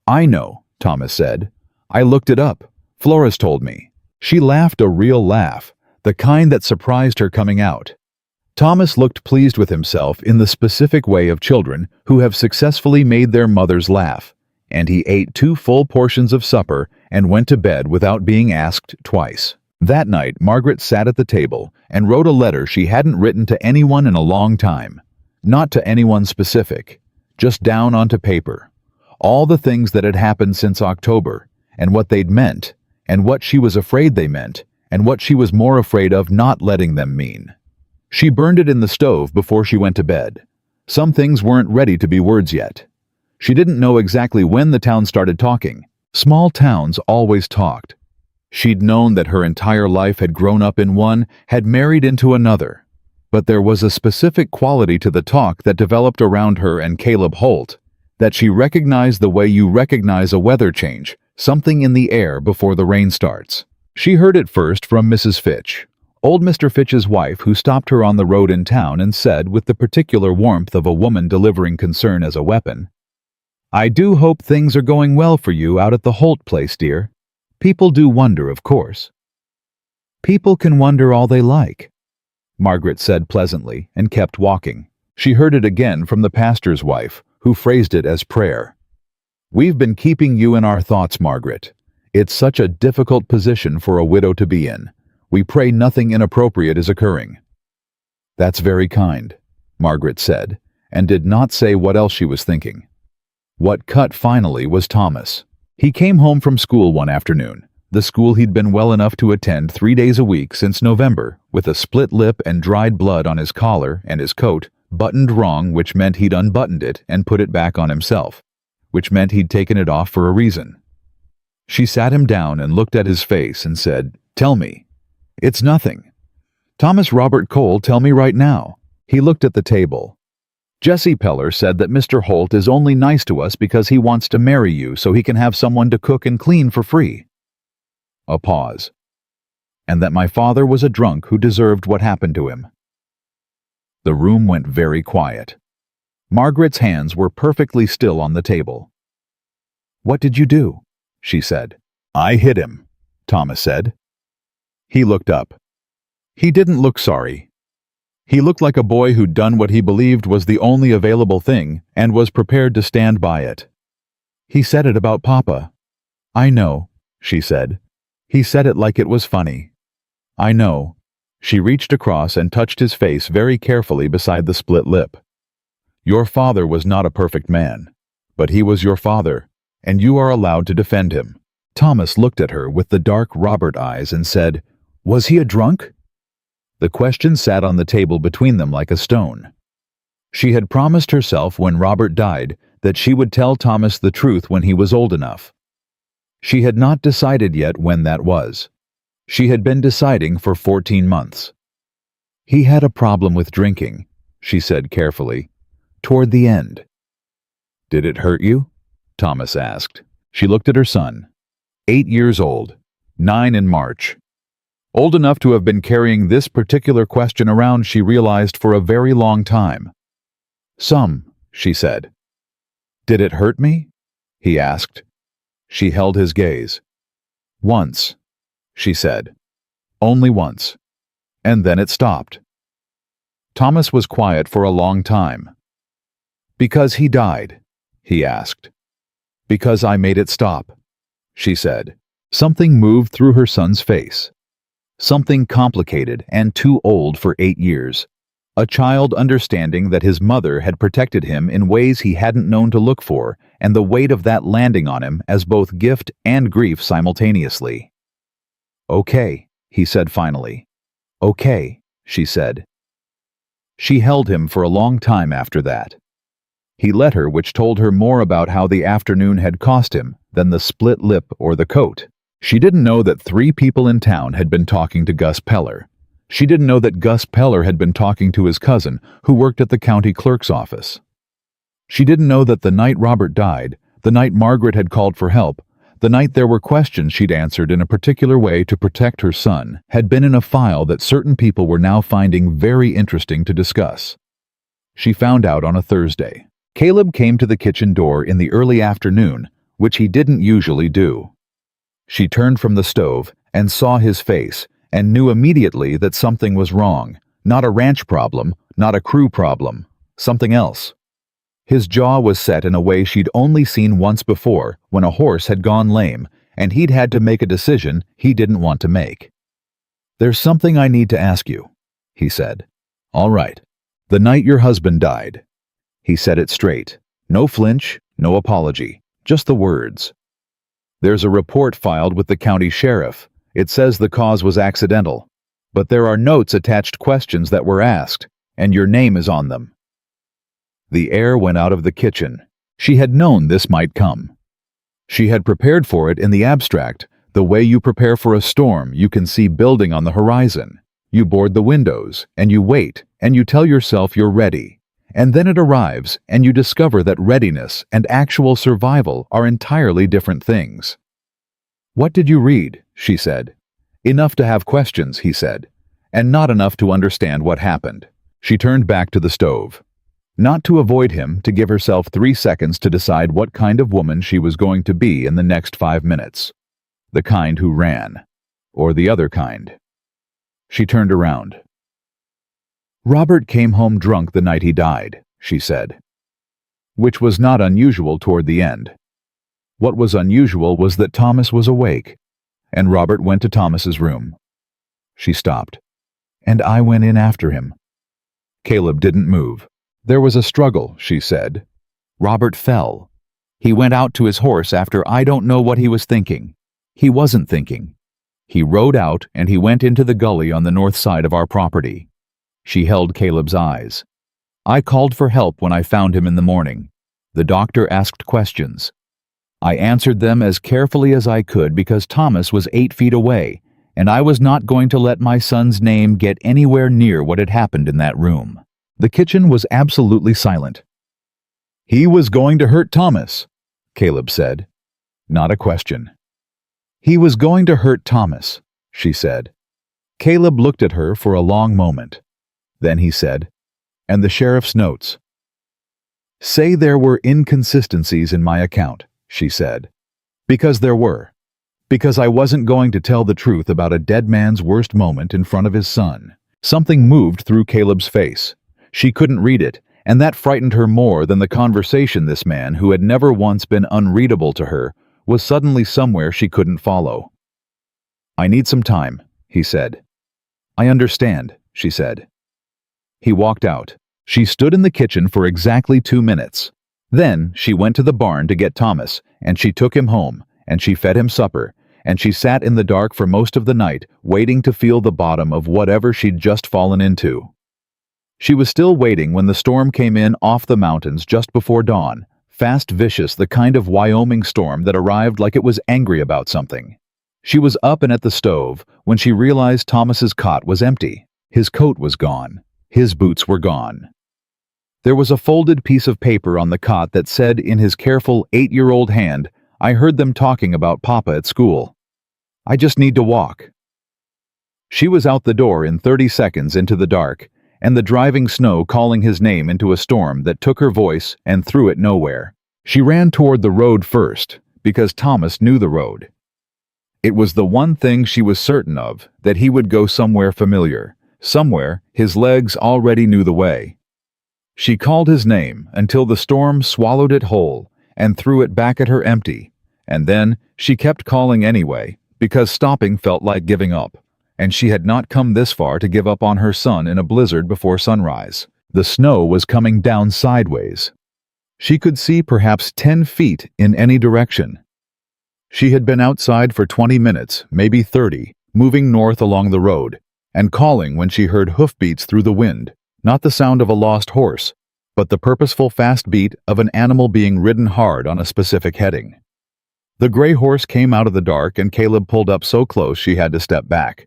"I know," Thomas said. "I looked it up. Flores told me." She laughed a real laugh, the kind that surprised her coming out. Thomas looked pleased with himself in the specific way of children who have successfully made their mothers laugh, and he ate 2 full portions of supper and went to bed without being asked twice. That night, Margaret sat at the table and wrote a letter she hadn't written to anyone in a long time. Not to anyone specific, just down onto paper. All the things that had happened since October, and what they'd meant, and what she was afraid they meant, and what she was more afraid of not letting them mean. She burned it in the stove before she went to bed. Some things weren't ready to be words yet. She didn't know exactly when the town started talking. Small towns always talked. She'd known that her entire life had grown up in one, had married into another. But there was a specific quality to the talk that developed around her and Caleb Holt, that she recognized the way you recognize a weather change, something in the air before the rain starts. She heard it first from Mrs. Fitch, old Mr. Fitch's wife, who stopped her on the road in town and said, with the particular warmth of a woman delivering concern as a weapon, "I do hope things are going well for you out at the Holt place, dear. People do wonder, of course." "People can wonder all they like," Margaret said pleasantly and kept walking. She heard it again from the pastor's wife, who phrased it as prayer. "We've been keeping you in our thoughts, Margaret. It's such a difficult position for a widow to be in. We pray nothing inappropriate is occurring." "That's very kind," Margaret said, and did not say what else she was thinking. What cut finally was Thomas. He came home from school one afternoon, the school he'd been well enough to attend 3 days a week since November, with a split lip and dried blood on his collar and his coat, buttoned wrong, which meant he'd unbuttoned it and put it back on himself, which meant he'd taken it off for a reason. She sat him down and looked at his face and said, "Tell me." "It's nothing. Thomas Robert Cole, tell me right now." He looked at the table. "Jesse Peller said that Mr. Holt is only nice to us because he wants to marry you so he can have someone to cook and clean for free." A pause. "And that my father was a drunk who deserved what happened to him." The room went very quiet. Margaret's hands were perfectly still on the table. "What did you do?" she said. "I hit him," Thomas said. He looked up. He didn't look sorry. He looked like a boy who'd done what he believed was the only available thing and was prepared to stand by it. "He said it about Papa." "I know," she said. "He said it like it was funny." "I know." She reached across and touched his face very carefully beside the split lip. "Your father was not a perfect man, but he was your father, and you are allowed to defend him." Thomas looked at her with the dark Robert eyes and said, "Was he a drunk?" The question sat on the table between them like a stone. She had promised herself when Robert died that she would tell Thomas the truth when he was old enough. She had not decided yet when that was. She had been deciding for 14 months. "He had a problem with drinking," she said carefully, "toward the end." "Did it hurt you?" Thomas asked. She looked at her son. 8 years old, 9 in March. Old enough to have been carrying this particular question around, she realized, for a very long time. "Some," she said. "Did it hurt me?" he asked. She held his gaze. "Once," she said. "Only once." And then it stopped. Thomas was quiet for a long time. "Because he died?" he asked. "Because I made it stop," she said. Something moved through her son's face. Something complicated and too old for 8 years. A child understanding that his mother had protected him in ways he hadn't known to look for, and the weight of that landing on him as both gift and grief simultaneously. "Okay," he said finally. "Okay," she said. She held him for a long time after that. He let her, which told her more about how the afternoon had cost him than the split lip or the coat. She didn't know that 3 people in town had been talking to Gus Peller. She didn't know that Gus Peller had been talking to his cousin, who worked at the county clerk's office. She didn't know that the night Robert died, the night Margaret had called for help, the night there were questions she'd answered in a particular way to protect her son, had been in a file that certain people were now finding very interesting to discuss. She found out on a Thursday. Caleb came to the kitchen door in the early afternoon, which he didn't usually do. She turned from the stove and saw his face and knew immediately that something was wrong. Not a ranch problem, not a crew problem, something else. His jaw was set in a way she'd only seen once before when a horse had gone lame and he'd had to make a decision he didn't want to make. "There's something I need to ask you," he said. "All right. The night your husband died." He said it straight. No flinch, no apology, just the words. "There's a report filed with the county sheriff. It says the cause was accidental. But there are notes attached, questions that were asked, and your name is on them." The air went out of the kitchen. She had known this might come. She had prepared for it in the abstract, the way you prepare for a storm you can see building on the horizon. You board the windows, and you wait, and you tell yourself you're ready. And then it arrives, and you discover that readiness and actual survival are entirely different things. "What did you read?" she said. "Enough to have questions," he said, "and not enough to understand what happened." She turned back to the stove. Not to avoid him, to give herself 3 seconds to decide what kind of woman she was going to be in the next 5 minutes. The kind who ran, or the other kind. She turned around. "Robert came home drunk the night he died," she said. Which was not unusual toward the end. What was unusual was that Thomas was awake, and Robert went to Thomas's room. She stopped. "And I went in after him." Caleb didn't move. "There was a struggle," she said. "Robert fell. He went out to his horse after I don't know what he was thinking. He wasn't thinking. He rode out and he went into the gully on the north side of our property." She held Caleb's eyes. "I called for help when I found him in the morning. The doctor asked questions. I answered them as carefully as I could because Thomas was 8 feet away, and I was not going to let my son's name get anywhere near what had happened in that room." The kitchen was absolutely silent. "He was going to hurt Thomas," Caleb said. Not a question. "He was going to hurt Thomas," she said. Caleb looked at her for a long moment. Then he said, "And the sheriff's notes." "Say there were inconsistencies in my account," she said. "Because there were. Because I wasn't going to tell the truth about a dead man's worst moment in front of his son." Something moved through Caleb's face. She couldn't read it, and that frightened her more than the conversation. This man, who had never once been unreadable to her, was suddenly somewhere she couldn't follow. "I need some time," he said. "I understand," she said. He walked out. She stood in the kitchen for exactly 2 minutes. Then she went to the barn to get Thomas, and she took him home, and she fed him supper, and she sat in the dark for most of the night, waiting to feel the bottom of whatever she'd just fallen into. She was still waiting when the storm came in off the mountains just before dawn, fast, vicious, the kind of Wyoming storm that arrived like it was angry about something. She was up and at the stove when she realized Thomas's cot was empty. His coat was gone. His boots were gone. There was a folded piece of paper on the cot that said in his careful 8-year-old hand, "I heard them talking about Papa at school. I just need to walk." She was out the door in 30 seconds into the dark, and the driving snow calling his name into a storm that took her voice and threw it nowhere. She ran toward the road first, because Thomas knew the road. It was the one thing she was certain of, that he would go somewhere familiar, somewhere his legs already knew the way. She called his name until the storm swallowed it whole and threw it back at her empty, and then she kept calling anyway, because stopping felt like giving up. And she had not come this far to give up on her son in a blizzard before sunrise. The snow was coming down sideways. She could see perhaps 10 feet in any direction. She had been outside for 20 minutes, maybe 30, moving north along the road, and calling when she heard hoofbeats through the wind, not the sound of a lost horse, but the purposeful fast beat of an animal being ridden hard on a specific heading. The gray horse came out of the dark, and Caleb pulled up so close she had to step back.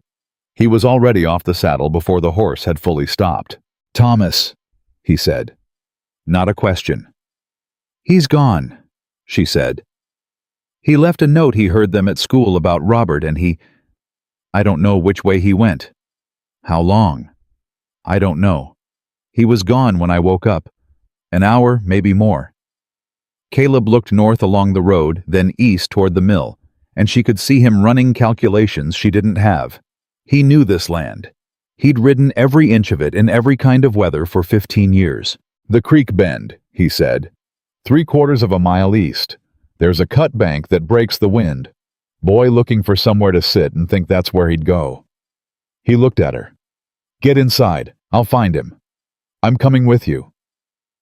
He was already off the saddle before the horse had fully stopped. "Thomas," he said. Not a question. "He's gone," she said. "He left a note he heard them at school about Robert, and I don't know which way he went. How long? I don't know. He was gone when I woke up. An hour, maybe more." Caleb looked north along the road, then east toward the mill, and she could see him running calculations she didn't have. He knew this land. He'd ridden every inch of it in every kind of weather for 15 years. "The creek bend," he said. "3/4 of a mile east. There's a cut bank that breaks the wind." Boy looking for somewhere to sit and think that's where he'd go. He looked at her. "Get inside. I'll find him. I'm coming with you."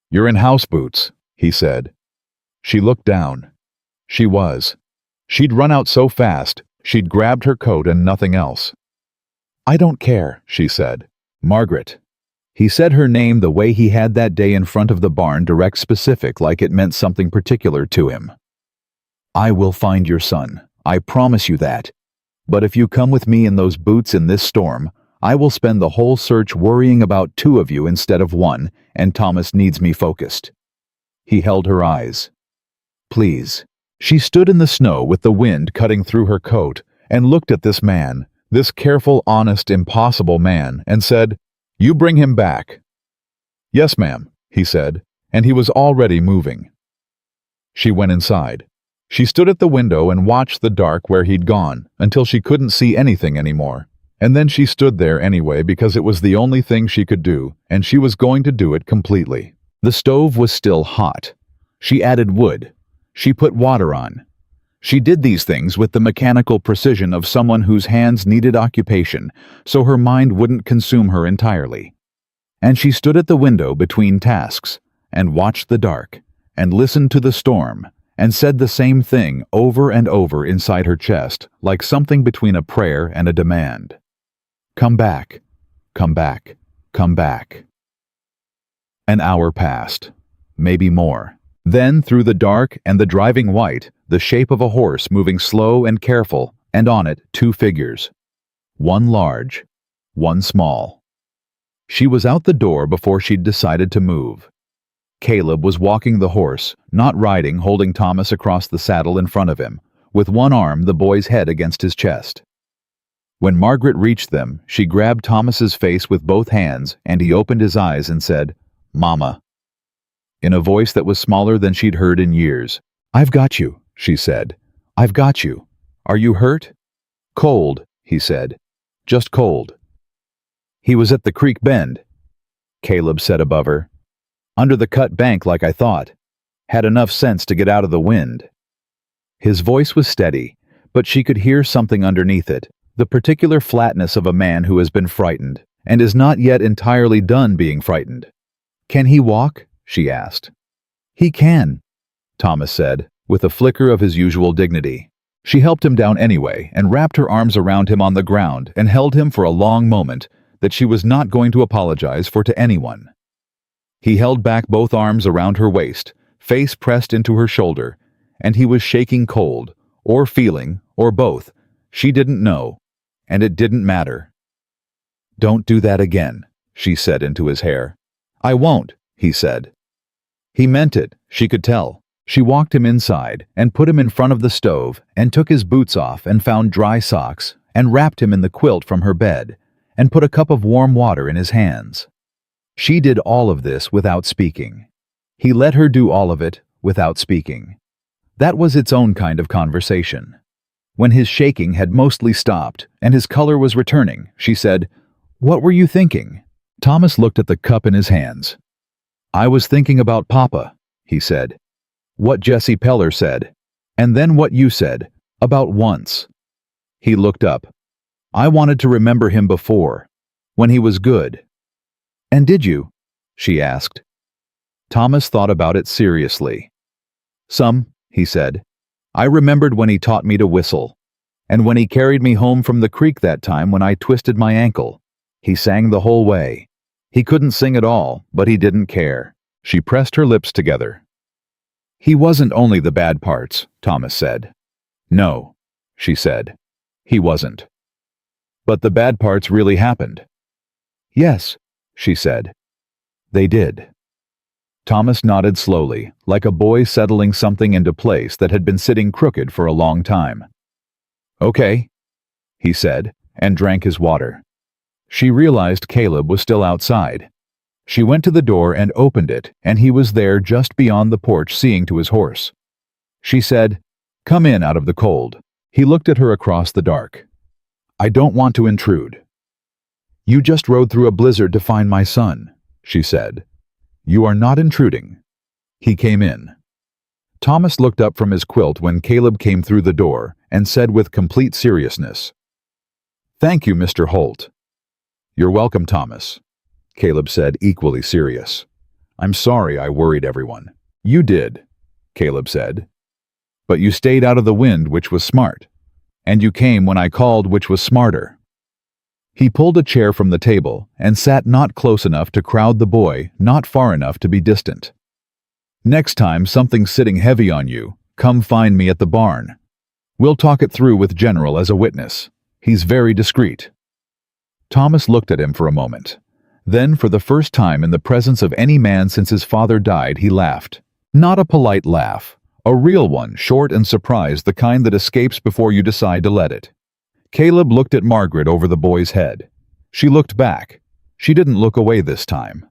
"You're in house boots," he said. She looked down. She was. She'd run out so fast, she'd grabbed her coat and nothing else. "I don't care," she said. "Margaret." He said her name the way he had that day in front of the barn, direct, specific, like it meant something particular to him. "I will find your son. I promise you that. But if you come with me in those boots in this storm, I will spend the whole search worrying about 2 of you instead of 1, and Thomas needs me focused." He held her eyes. "Please." She stood in the snow with the wind cutting through her coat and looked at this man, this careful, honest, impossible man, and said, "You bring him back." "Yes, ma'am," he said, and he was already moving. She went inside. She stood at the window and watched the dark where he'd gone until she couldn't see anything anymore. And then she stood there anyway because it was the only thing she could do, and she was going to do it completely. The stove was still hot. She added wood. She put water on. She did these things with the mechanical precision of someone whose hands needed occupation, so her mind wouldn't consume her entirely. And she stood at the window between tasks, and watched the dark, and listened to the storm, and said the same thing over and over inside her chest, like something between a prayer and a demand. "Come back, come back, come back." An hour passed, maybe more. Then, through the dark and the driving white, the shape of a horse moving slow and careful, and on it 2 figures. One large, one small. She was out the door before she'd decided to move. Caleb was walking the horse, not riding, holding Thomas across the saddle in front of him, with one arm, the boy's head against his chest. When Margaret reached them, she grabbed Thomas's face with both hands, and he opened his eyes and said, "Mama," in a voice that was smaller than she'd heard in years. "I've got you," she said. "I've got you. Are you hurt?" "Cold," he said. "Just cold." "He was at the creek bend," Caleb said above her. "Under the cut bank like I thought. Had enough sense to get out of the wind." His voice was steady, but she could hear something underneath it, the particular flatness of a man who has been frightened, and is not yet entirely done being frightened. "Can he walk?" she asked. "He can," Thomas said, with a flicker of his usual dignity. She helped him down anyway and wrapped her arms around him on the ground and held him for a long moment that she was not going to apologize for to anyone. He held back both arms around her waist, face pressed into her shoulder, and he was shaking cold, or feeling, or both. She didn't know, and it didn't matter. "Don't do that again," she said into his hair. "I won't," he said. He meant it, she could tell. She walked him inside and put him in front of the stove and took his boots off and found dry socks and wrapped him in the quilt from her bed and put a cup of warm water in his hands. She did all of this without speaking. He let her do all of it without speaking. That was its own kind of conversation. When his shaking had mostly stopped and his color was returning, she said, "What were you thinking?" Thomas looked at the cup in his hands. "I was thinking about Papa," he said. "What Jesse Peller said, and then what you said, about once." He looked up. "I wanted to remember him before, when he was good." "And did you?" she asked. Thomas thought about it seriously. "Some," he said. "I remembered when he taught me to whistle, and when he carried me home from the creek that time when I twisted my ankle. He sang the whole way. He couldn't sing at all, but he didn't care." She pressed her lips together. "He wasn't only the bad parts," Thomas said. "No," she said. "He wasn't. But the bad parts really happened." "Yes," she said. "They did." Thomas nodded slowly, like a boy settling something into place that had been sitting crooked for a long time. "Okay," he said, and drank his water. She realized Caleb was still outside. She went to the door and opened it, and he was there just beyond the porch seeing to his horse. She said, "Come in out of the cold. He looked at her across the dark. "I don't want to intrude." "You just rode through a blizzard to find my son," she said. "You are not intruding." He came in. Thomas looked up from his quilt when Caleb came through the door and said with complete seriousness, "Thank you, Mr. Holt." "You're welcome, Thomas," Caleb said, equally serious. "I'm sorry I worried everyone." "You did," Caleb said. "But you stayed out of the wind, which was smart. And you came when I called, which was smarter." He pulled a chair from the table and sat not close enough to crowd the boy, not far enough to be distant. "Next time something's sitting heavy on you, come find me at the barn. We'll talk it through with General as a witness. He's very discreet." Thomas looked at him for a moment. Then, for the first time in the presence of any man since his father died, he laughed. Not a polite laugh, a real one, short and surprised, the kind that escapes before you decide to let it. Caleb looked at Margaret over the boy's head. She looked back. She didn't look away this time.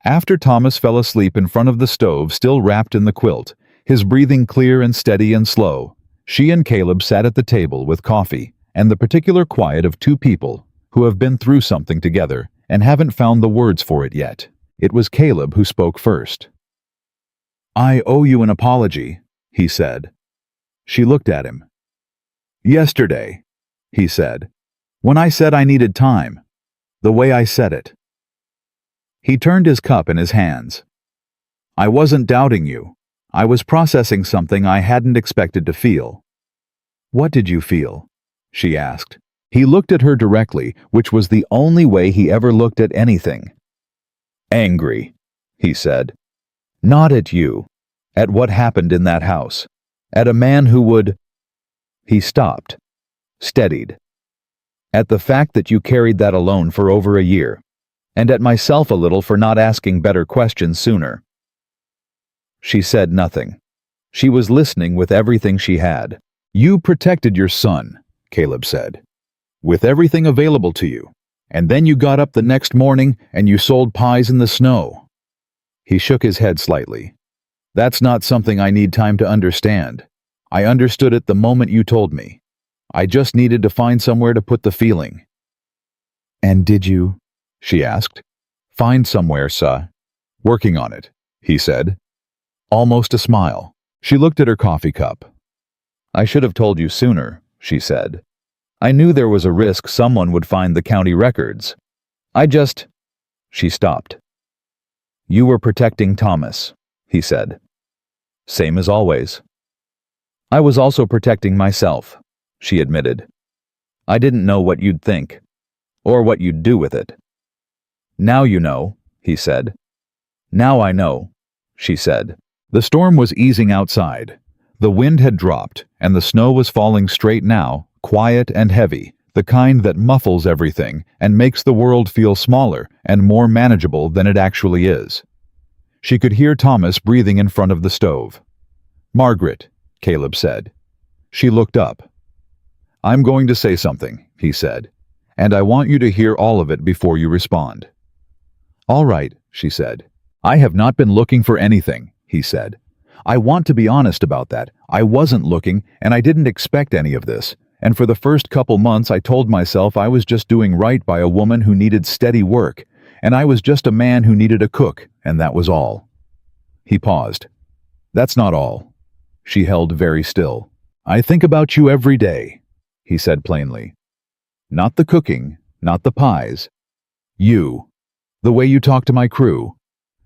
After Thomas fell asleep in front of the stove, still wrapped in the quilt, his breathing clear and steady and slow, she and Caleb sat at the table with coffee and the particular quiet of two people who have been through something together and haven't found the words for it yet. It was Caleb who spoke first. "I owe you an apology," he said. She looked at him. "Yesterday," he said, "when I said I needed time, the way I said it." He turned his cup in his hands. "I wasn't doubting you. I was processing something I hadn't expected to feel." "What did you feel?" she asked. He looked at her directly, which was the only way he ever looked at anything. "Angry," he said. "Not at you. At what happened in that house. At a man who would—" He stopped, steadied. "At the fact that you carried that alone for over a year. And at myself a little for not asking better questions sooner." She said nothing. She was listening with everything she had. "You protected your son," Caleb said, "with everything available to you. And then you got up the next morning and you sold pies in the snow." He shook his head slightly. "That's not something I need time to understand. I understood it the moment you told me. I just needed to find somewhere to put the feeling." "And did you?" she asked. "Find somewhere, sir." "Working on it," he said. Almost a smile. She looked at her coffee cup. "I should have told you sooner," she said. "I knew there was a risk someone would find the county records. She stopped. "You were protecting Thomas," he said. "Same as always." "I was also protecting myself," she admitted. "I didn't know what you'd think, or what you'd do with it." "Now you know," he said. "Now I know," she said. The storm was easing outside. The wind had dropped, and the snow was falling straight now, quiet and heavy, the kind that muffles everything and makes the world feel smaller and more manageable than it actually is. She could hear Thomas breathing in front of the stove. "Margaret," Caleb said. She looked up. "I'm going to say something," he said, "and I want you to hear all of it before you respond." "All right," she said. "I have not been looking for anything," he said. "I want to be honest about that. I wasn't looking, and I didn't expect any of this. And for the first couple months I told myself I was just doing right by a woman who needed steady work, and I was just a man who needed a cook, and that was all." He paused. "That's not all." She held very still. "I think about you every day," he said plainly. "Not the cooking, not the pies. You. The way you talk to my crew.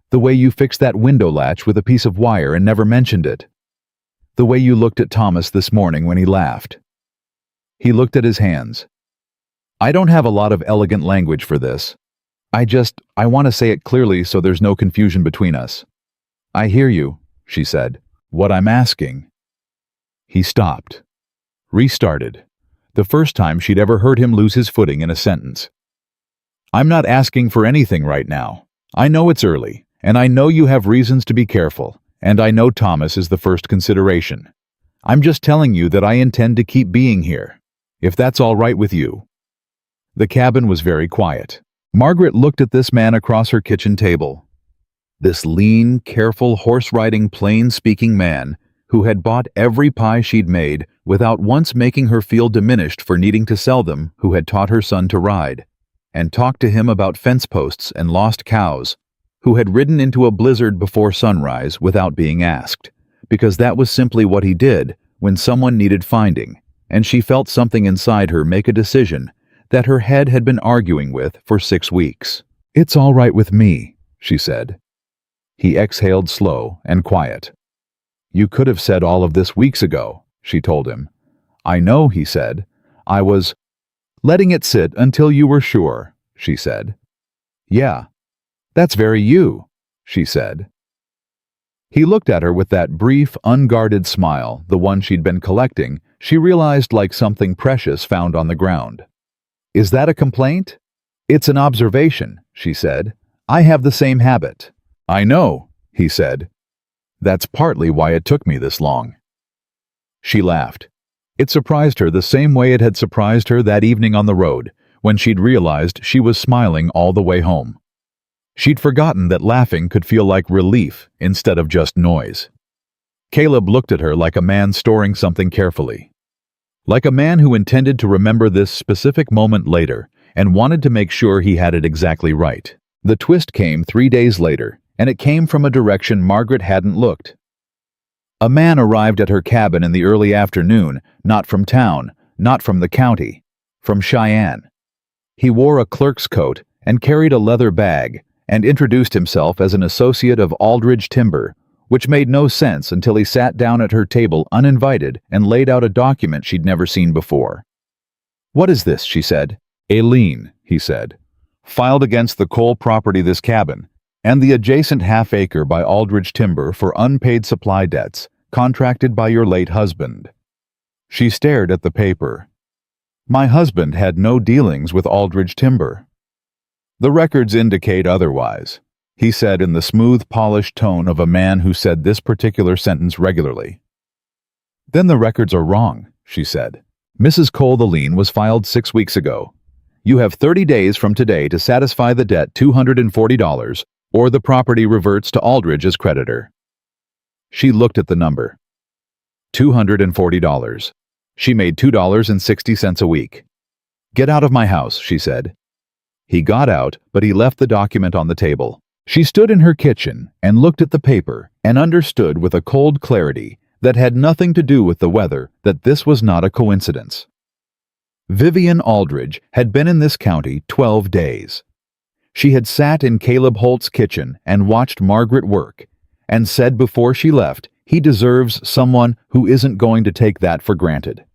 The way you fixed that window latch with a piece of wire and never mentioned it. The way you looked at Thomas this morning when he laughed." He looked at his hands. "I don't have a lot of elegant language for this. I want to say it clearly so there's no confusion between us." "I hear you," she said. "What I'm asking—" He stopped. Restarted. The first time she'd ever heard him lose his footing in a sentence. "I'm not asking for anything right now. I know it's early, and I know you have reasons to be careful, and I know Thomas is the first consideration. I'm just telling you that I intend to keep being here, if that's all right with you." The cabin was very quiet. Margaret looked at this man across her kitchen table. This lean, careful, horse-riding, plain-speaking man who had bought every pie she'd made without once making her feel diminished for needing to sell them, who had taught her son to ride, and talked to him about fence posts and lost cows, who had ridden into a blizzard before sunrise without being asked, because that was simply what he did when someone needed finding, and she felt something inside her make a decision that her head had been arguing with for 6 weeks. "It's all right with me," she said. He exhaled slow and quiet. "You could have said all of this weeks ago," she told him. "I know," he said. "I was letting it sit until you were sure," she said. "Yeah, that's very you," she said. He looked at her with that brief, unguarded smile, the one she'd been collecting, she realized like something precious found on the ground. "Is that a complaint?" "It's an observation," she said. "I have the same habit." "I know," he said. "That's partly why it took me this long." She laughed. It surprised her the same way it had surprised her that evening on the road, when she'd realized she was smiling all the way home. She'd forgotten that laughing could feel like relief instead of just noise. Caleb looked at her like a man storing something carefully. Like a man who intended to remember this specific moment later and wanted to make sure he had it exactly right. The twist came 3 days later, and it came from a direction Margaret hadn't looked. A man arrived at her cabin in the early afternoon, not from town, not from the county, from Cheyenne. He wore a clerk's coat and carried a leather bag, and introduced himself as an associate of Aldridge Timber, which made no sense until he sat down at her table uninvited and laid out a document she'd never seen before. "What is this?" she said. "A lien," he said, "filed against the coal property, this cabin, and the adjacent half-acre by Aldridge Timber for unpaid supply debts, contracted by your late husband." She stared at the paper. "My husband had no dealings with Aldridge Timber." "The records indicate otherwise," he said in the smooth, polished tone of a man who said this particular sentence regularly. "Then the records are wrong," she said. "Mrs. Cole, the lien was filed 6 weeks ago. You have 30 days from today to satisfy the debt, $240, or the property reverts to Aldridge as creditor." She looked at the number. $240. She made $2.60 a week. "Get out of my house," she said. He got out, but he left the document on the table. She stood in her kitchen and looked at the paper and understood with a cold clarity that had nothing to do with the weather that this was not a coincidence. Vivian Aldridge had been in this county 12 days. She had sat in Caleb Holt's kitchen and watched Margaret work, and said before she left, he deserves someone who isn't going to take that for granted.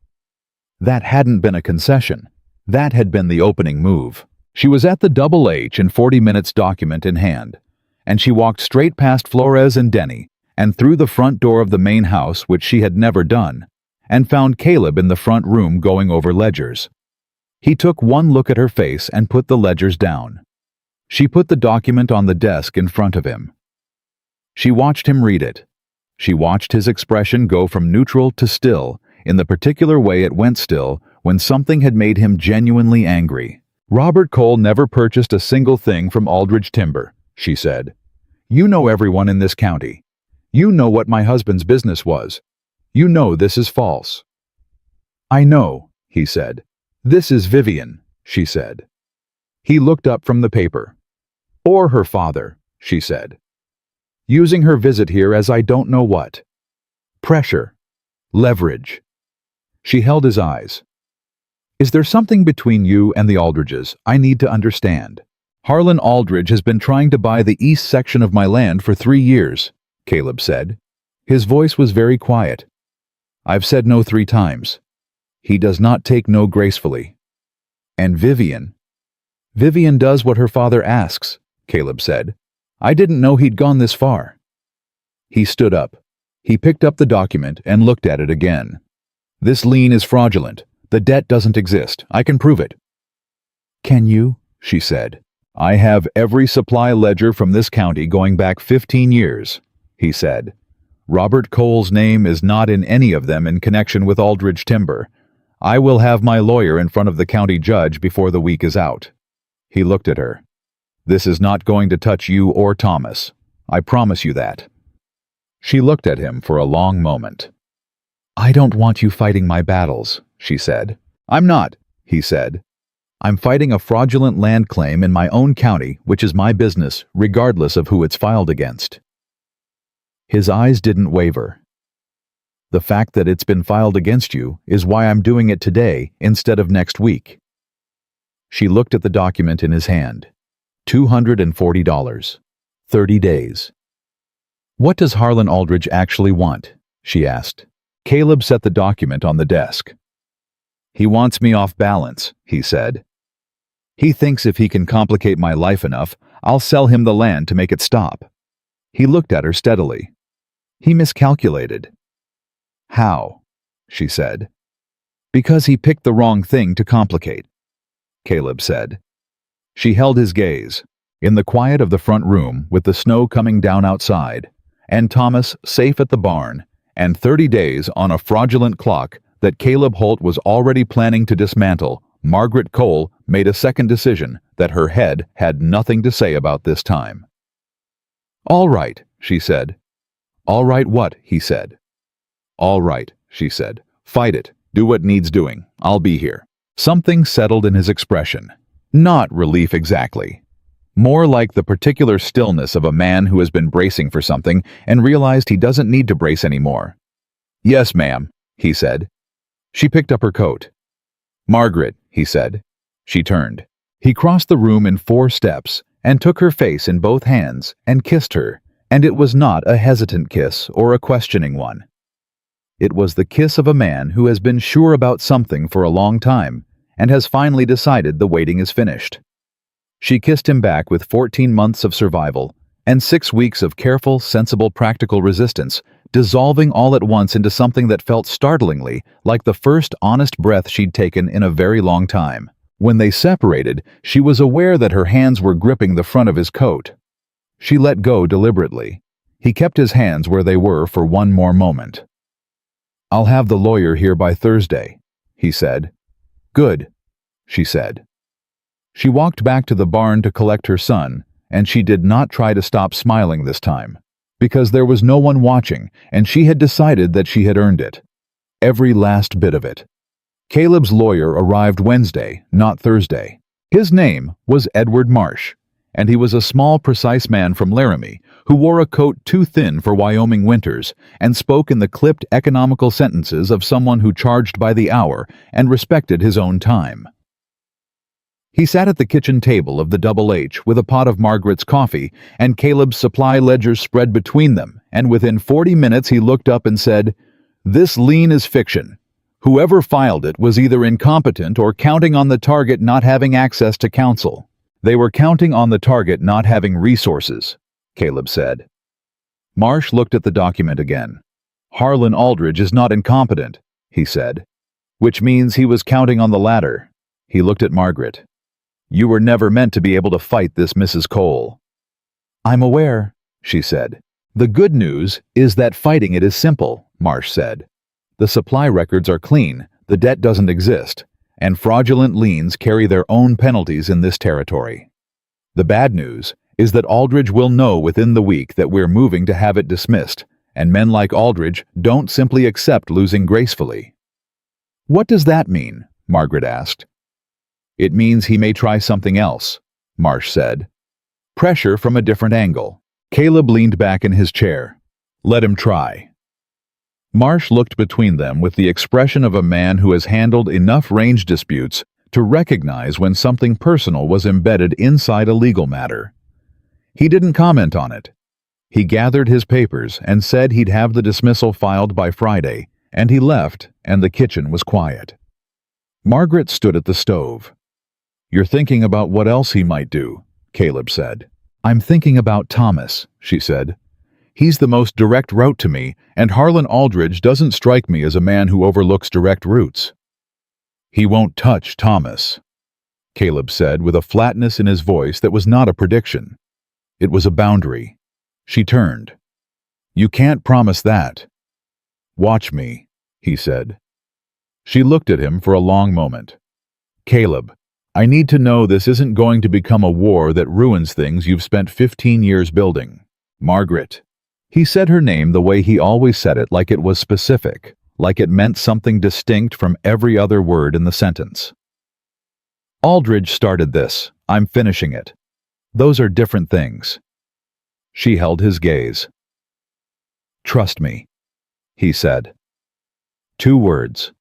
That hadn't been a concession. That had been the opening move. She was at the Double H in 40 Minutes document in hand, and she walked straight past Flores and Denny and through the front door of the main house, which she had never done, and found Caleb in the front room going over ledgers. He took one look at her face and put the ledgers down. She put the document on the desk in front of him. She watched him read it. She watched his expression go from neutral to still, in the particular way it went still when something had made him genuinely angry. "Robert Cole never purchased a single thing from Aldridge Timber," she said. "You know everyone in this county. You know what my husband's business was. You know this is false." "I know," he said. "This is Vivian," she said. He looked up from the paper. "Or her father," she said. "Using her visit here as I don't know what. Pressure. Leverage." She held his eyes. "Is there something between you and the Aldridges I need to understand? Harlan Aldridge has been trying to buy the east section of my land for 3 years, Caleb said. His voice was very quiet. "I've said no 3 times. He does not take no gracefully. And Vivian does what her father asks," Caleb said. "I didn't know he'd gone this far." He stood up. He picked up the document and looked at it again. "This lien is fraudulent. The debt doesn't exist. I can prove it." "Can you?" she said. "I have every supply ledger from this county going back 15 years, he said. "Robert Cole's name is not in any of them in connection with Aldridge Timber. I will have my lawyer in front of the county judge before the week is out." He looked at her. "This is not going to touch you or Thomas. I promise you that." She looked at him for a long moment. "I don't want you fighting my battles," she said. "I'm not," he said. "I'm fighting a fraudulent land claim in my own county, which is my business, regardless of who it's filed against." His eyes didn't waver. "The fact that it's been filed against you is why I'm doing it today instead of next week." She looked at the document in his hand. $240. 30 days. "What does Harlan Aldridge actually want?" she asked. Caleb set the document on the desk. "He wants me off balance," he said. "He thinks if he can complicate my life enough, I'll sell him the land to make it stop." He looked at her steadily. "He miscalculated." "How?" she said. "Because he picked the wrong thing to complicate," Caleb said. She held his gaze. In the quiet of the front room, with the snow coming down outside, and Thomas safe at the barn, and 30 days on a fraudulent clock that Caleb Holt was already planning to dismantle, Margaret Cole made a second decision that her head had nothing to say about this time. "All right," she said. "All right what?" he said. "All right," she said. "Fight it. Do what needs doing. I'll be here." Something settled in his expression. Not relief exactly. More like the particular stillness of a man who has been bracing for something and realized he doesn't need to brace anymore. "Yes, ma'am," he said. She picked up her coat. "Margaret," he said. She turned. He crossed the room in 4 steps and took her face in both hands and kissed her, and it was not a hesitant kiss or a questioning one. It was the kiss of a man who has been sure about something for a long time and has finally decided the waiting is finished. She kissed him back with 14 months of survival and 6 weeks of careful, sensible, practical resistance, dissolving all at once into something that felt startlingly like the first honest breath she'd taken in a very long time. When they separated, she was aware that her hands were gripping the front of his coat. She let go deliberately. He kept his hands where they were for one more moment. "I'll have the lawyer here by Thursday," he said. "Good," she said. She walked back to the barn to collect her son, and she did not try to stop smiling this time, because there was no one watching, and she had decided that she had earned it. Every last bit of it. Caleb's lawyer arrived Wednesday, not Thursday. His name was Edward Marsh, and he was a small, precise man from Laramie who wore a coat too thin for Wyoming winters and spoke in the clipped, economical sentences of someone who charged by the hour and respected his own time. He sat at the kitchen table of the Double H with a pot of Margaret's coffee and Caleb's supply ledgers spread between them, and within 40 minutes he looked up and said, "This lien is fiction. Whoever filed it was either incompetent or counting on the target not having access to counsel. They were counting on the target not having resources," Caleb said. Marsh looked at the document again. "Harlan Aldridge is not incompetent," he said, "which means he was counting on the latter." He looked at Margaret. "You were never meant to be able to fight this Mrs. Cole." "I'm aware," she said. "The good news is that fighting it is simple," Marsh said. "The supply records are clean, the debt doesn't exist, and fraudulent liens carry their own penalties in this territory. The bad news is that Aldridge will know within the week that we're moving to have it dismissed, and men like Aldridge don't simply accept losing gracefully." "What does that mean?" Margaret asked. "It means he may try something else," Marsh said. "Pressure from a different angle." Caleb leaned back in his chair. "Let him try." Marsh looked between them with the expression of a man who has handled enough range disputes to recognize when something personal was embedded inside a legal matter. He didn't comment on it. He gathered his papers and said he'd have the dismissal filed by Friday, and he left, and the kitchen was quiet. Margaret stood at the stove. "You're thinking about what else he might do," Caleb said. "I'm thinking about Thomas," she said. "He's the most direct route to me, and Harlan Aldridge doesn't strike me as a man who overlooks direct routes." "He won't touch Thomas," Caleb said with a flatness in his voice that was not a prediction. It was a boundary. She turned. "You can't promise that." "Watch me," he said. She looked at him for a long moment. "Caleb, I need to know this isn't going to become a war that ruins things you've spent 15 years building." "Margaret," He said her name the way he always said it, like it was specific, like it meant something distinct from every other word in the sentence. Aldridge started this. I'm finishing it. Those are different things. She held his gaze. Trust me, he said. 2 words.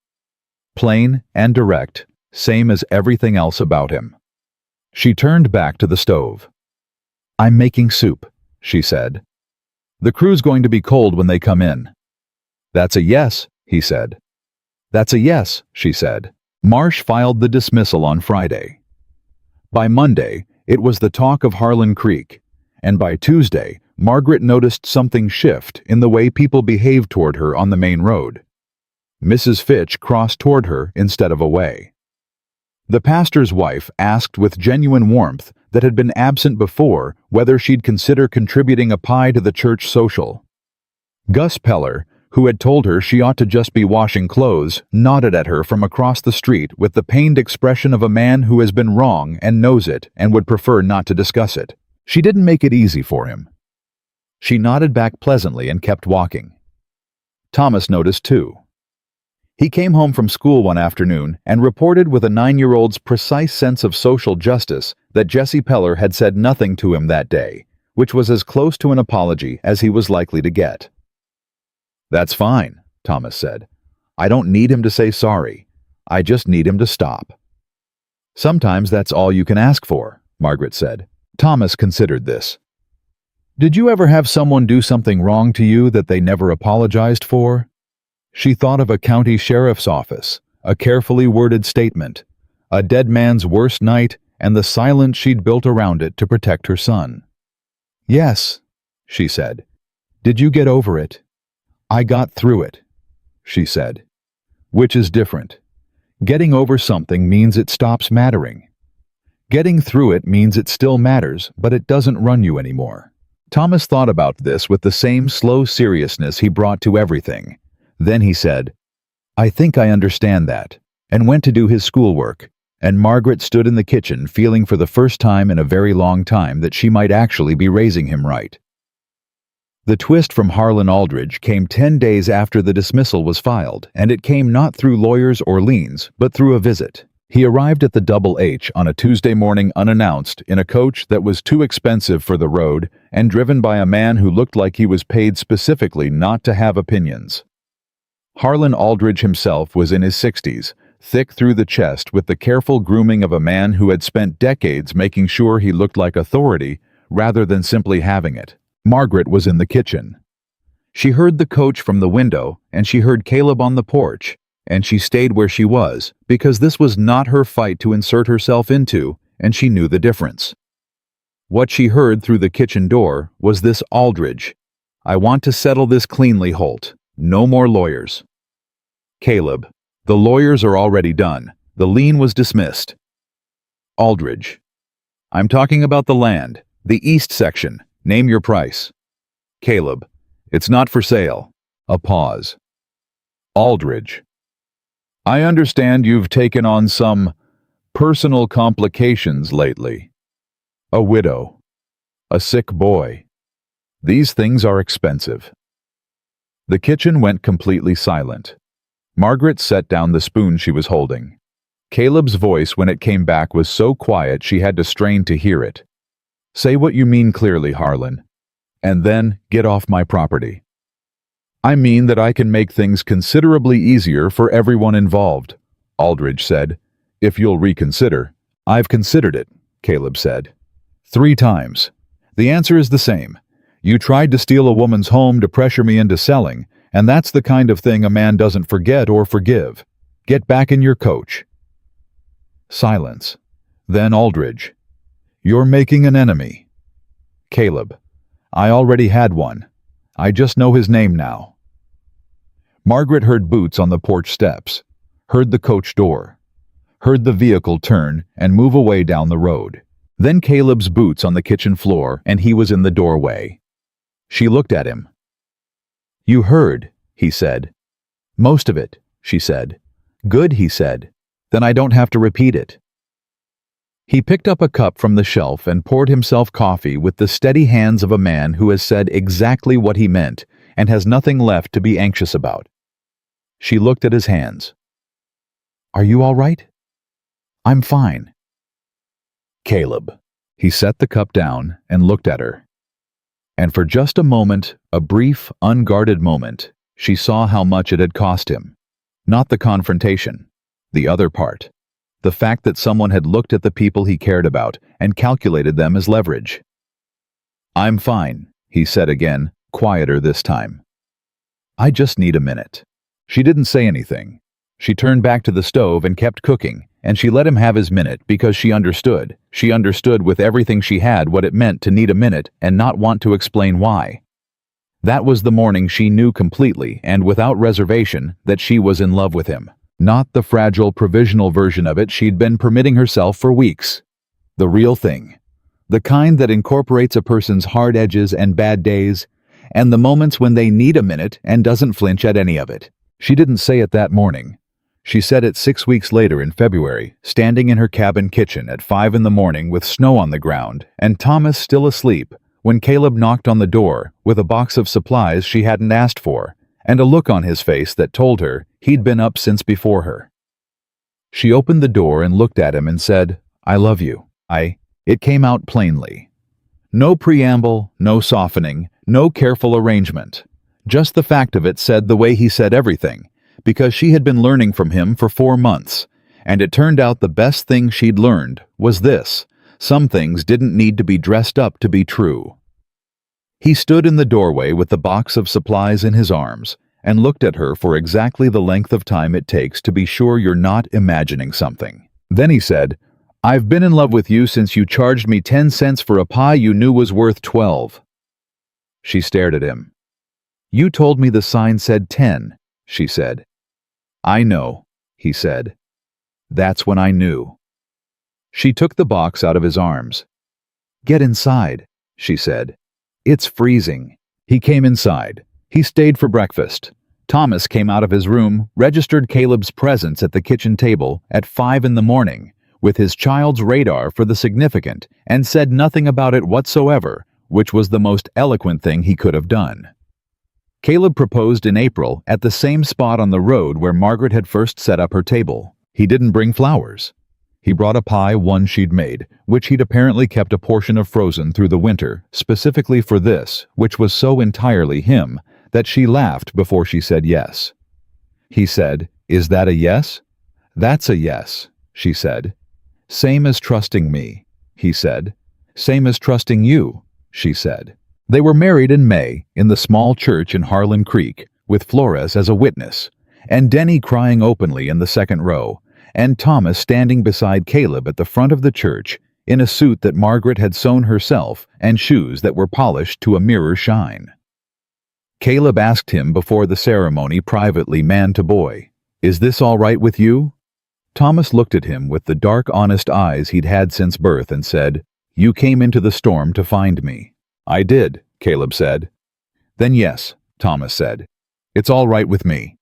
Plain and direct, same as everything else about him. She turned back to the stove. I'm making soup, she said. The crew's going to be cold when they come in. That's a yes, he said. That's a yes, she said. Marsh filed the dismissal on Friday. By Monday, it was the talk of Harlan Creek, and by Tuesday, Margaret noticed something shift in the way people behaved toward her on the main road. Mrs. Fitch crossed toward her instead of away. The pastor's wife asked with genuine warmth that had been absent before whether she'd consider contributing a pie to the church social. Gus Peller, who had told her she ought to just be washing clothes, nodded at her from across the street with the pained expression of a man who has been wrong and knows it and would prefer not to discuss it. She didn't make it easy for him. She nodded back pleasantly and kept walking. Thomas noticed too. He came home from school one afternoon and reported with a 9-year-old's precise sense of social justice that Jessie Peller had said nothing to him that day, which was as close to an apology as he was likely to get. That's fine, Thomas said. I don't need him to say sorry. I just need him to stop. Sometimes that's all you can ask for, Margaret said. Thomas considered this. Did you ever have someone do something wrong to you that they never apologized for? She thought of a county sheriff's office, a carefully worded statement, a dead man's worst night, and the silence she'd built around it to protect her son. Yes, she said. Did you get over it? I got through it, she said. Which is different. Getting over something means it stops mattering. Getting through it means it still matters, but it doesn't run you anymore. Thomas thought about this with the same slow seriousness he brought to everything. Then he said, I think I understand that, and went to do his schoolwork, and Margaret stood in the kitchen feeling for the first time in a very long time that she might actually be raising him right. The twist from Harlan Aldridge came 10 days after the dismissal was filed, and it came not through lawyers or liens, but through a visit. He arrived at the Double H on a Tuesday morning unannounced in a coach that was too expensive for the road and driven by a man who looked like he was paid specifically not to have opinions. Harlan Aldridge himself was in his 60s, thick through the chest with the careful grooming of a man who had spent decades making sure he looked like authority rather than simply having it. Margaret was in the kitchen. She heard the coach from the window, and she heard Caleb on the porch, and she stayed where she was, because this was not her fight to insert herself into, and she knew the difference. What she heard through the kitchen door was this: Aldridge, I want to settle this cleanly, Holt. No more lawyers. Caleb, the lawyers are already done. The lien was dismissed. Aldridge, I'm talking about the land, the east section. Name your price. Caleb, it's not for sale. A pause. Aldridge, I understand you've taken on some personal complications lately. A widow. A sick boy. These things are expensive. The kitchen went completely silent. Margaret set down the spoon she was holding. Caleb's voice when it came back was so quiet she had to strain to hear it. Say what you mean clearly, Harlan. And then get off my property. I mean that I can make things considerably easier for everyone involved, Aldridge said. If you'll reconsider. I've considered it, Caleb said. 3 times. The answer is the same. You tried to steal a woman's home to pressure me into selling, and that's the kind of thing a man doesn't forget or forgive. Get back in your coach. Silence. Then Aldridge. You're making an enemy. Caleb. I already had one. I just know his name now. Margaret heard boots on the porch steps, heard the coach door, heard the vehicle turn and move away down the road. Then Caleb's boots on the kitchen floor, and he was in the doorway. She looked at him. You heard, he said. Most of it, she said. Good, he said. Then I don't have to repeat it. He picked up a cup from the shelf and poured himself coffee with the steady hands of a man who has said exactly what he meant and has nothing left to be anxious about. She looked at his hands. "Are you all right?" "I'm fine." "Caleb." He set the cup down and looked at her. And for just a moment, a brief, unguarded moment, she saw how much it had cost him. Not the confrontation, the other part. The fact that someone had looked at the people he cared about and calculated them as leverage. "I'm fine," he said again, quieter this time. "I just need a minute." She didn't say anything. She turned back to the stove and kept cooking, and she let him have his minute because she understood. She understood with everything she had what it meant to need a minute and not want to explain why. That was the morning she knew completely and without reservation that she was in love with him. Not the fragile, provisional version of it she'd been permitting herself for weeks. The real thing. The kind that incorporates a person's hard edges and bad days, and the moments when they need a minute and doesn't flinch at any of it. She didn't say it that morning. She said it 6 weeks later in February, standing in her cabin kitchen at 5 in the morning with snow on the ground and Thomas still asleep, when Caleb knocked on the door with a box of supplies she hadn't asked for, and a look on his face that told her he'd been up since before her. She opened the door and looked at him and said, "I love you." It came out plainly. No preamble, no softening, no careful arrangement. Just the fact of it said the way he said everything, because she had been learning from him for 4 months, and it turned out the best thing she'd learned was this: some things didn't need to be dressed up to be true. He stood in the doorway with the box of supplies in his arms and looked at her for exactly the length of time it takes to be sure you're not imagining something. Then he said, "I've been in love with you since you charged me 10 cents for a pie you knew was worth 12. She stared at him. "You told me the sign said 10, she said. "I know," he said. "That's when I knew." She took the box out of his arms. "Get inside," she said. "It's freezing." He came inside. He stayed for breakfast. Thomas came out of his room, registered Caleb's presence at the kitchen table at 5 in the morning, with his child's radar for the significant, and said nothing about it whatsoever, which was the most eloquent thing he could have done. Caleb proposed in April at the same spot on the road where Margaret had first set up her table. He didn't bring flowers. He brought a pie, one she'd made, which he'd apparently kept a portion of frozen through the winter, specifically for this, which was so entirely him, that she laughed before she said yes. He said, "Is that a yes?" "That's a yes," she said. "Same as trusting me," he said. "Same as trusting you," she said. They were married in May in the small church in Harlan Creek, with Flores as a witness, and Denny crying openly in the second row, and Thomas standing beside Caleb at the front of the church in a suit that Margaret had sewn herself and shoes that were polished to a mirror shine. Caleb asked him before the ceremony privately, man to boy, "Is this all right with you?" Thomas looked at him with the dark, honest eyes he'd had since birth and said, "You came into the storm to find me." "I did," Caleb said. "Then yes," Thomas said. "It's all right with me."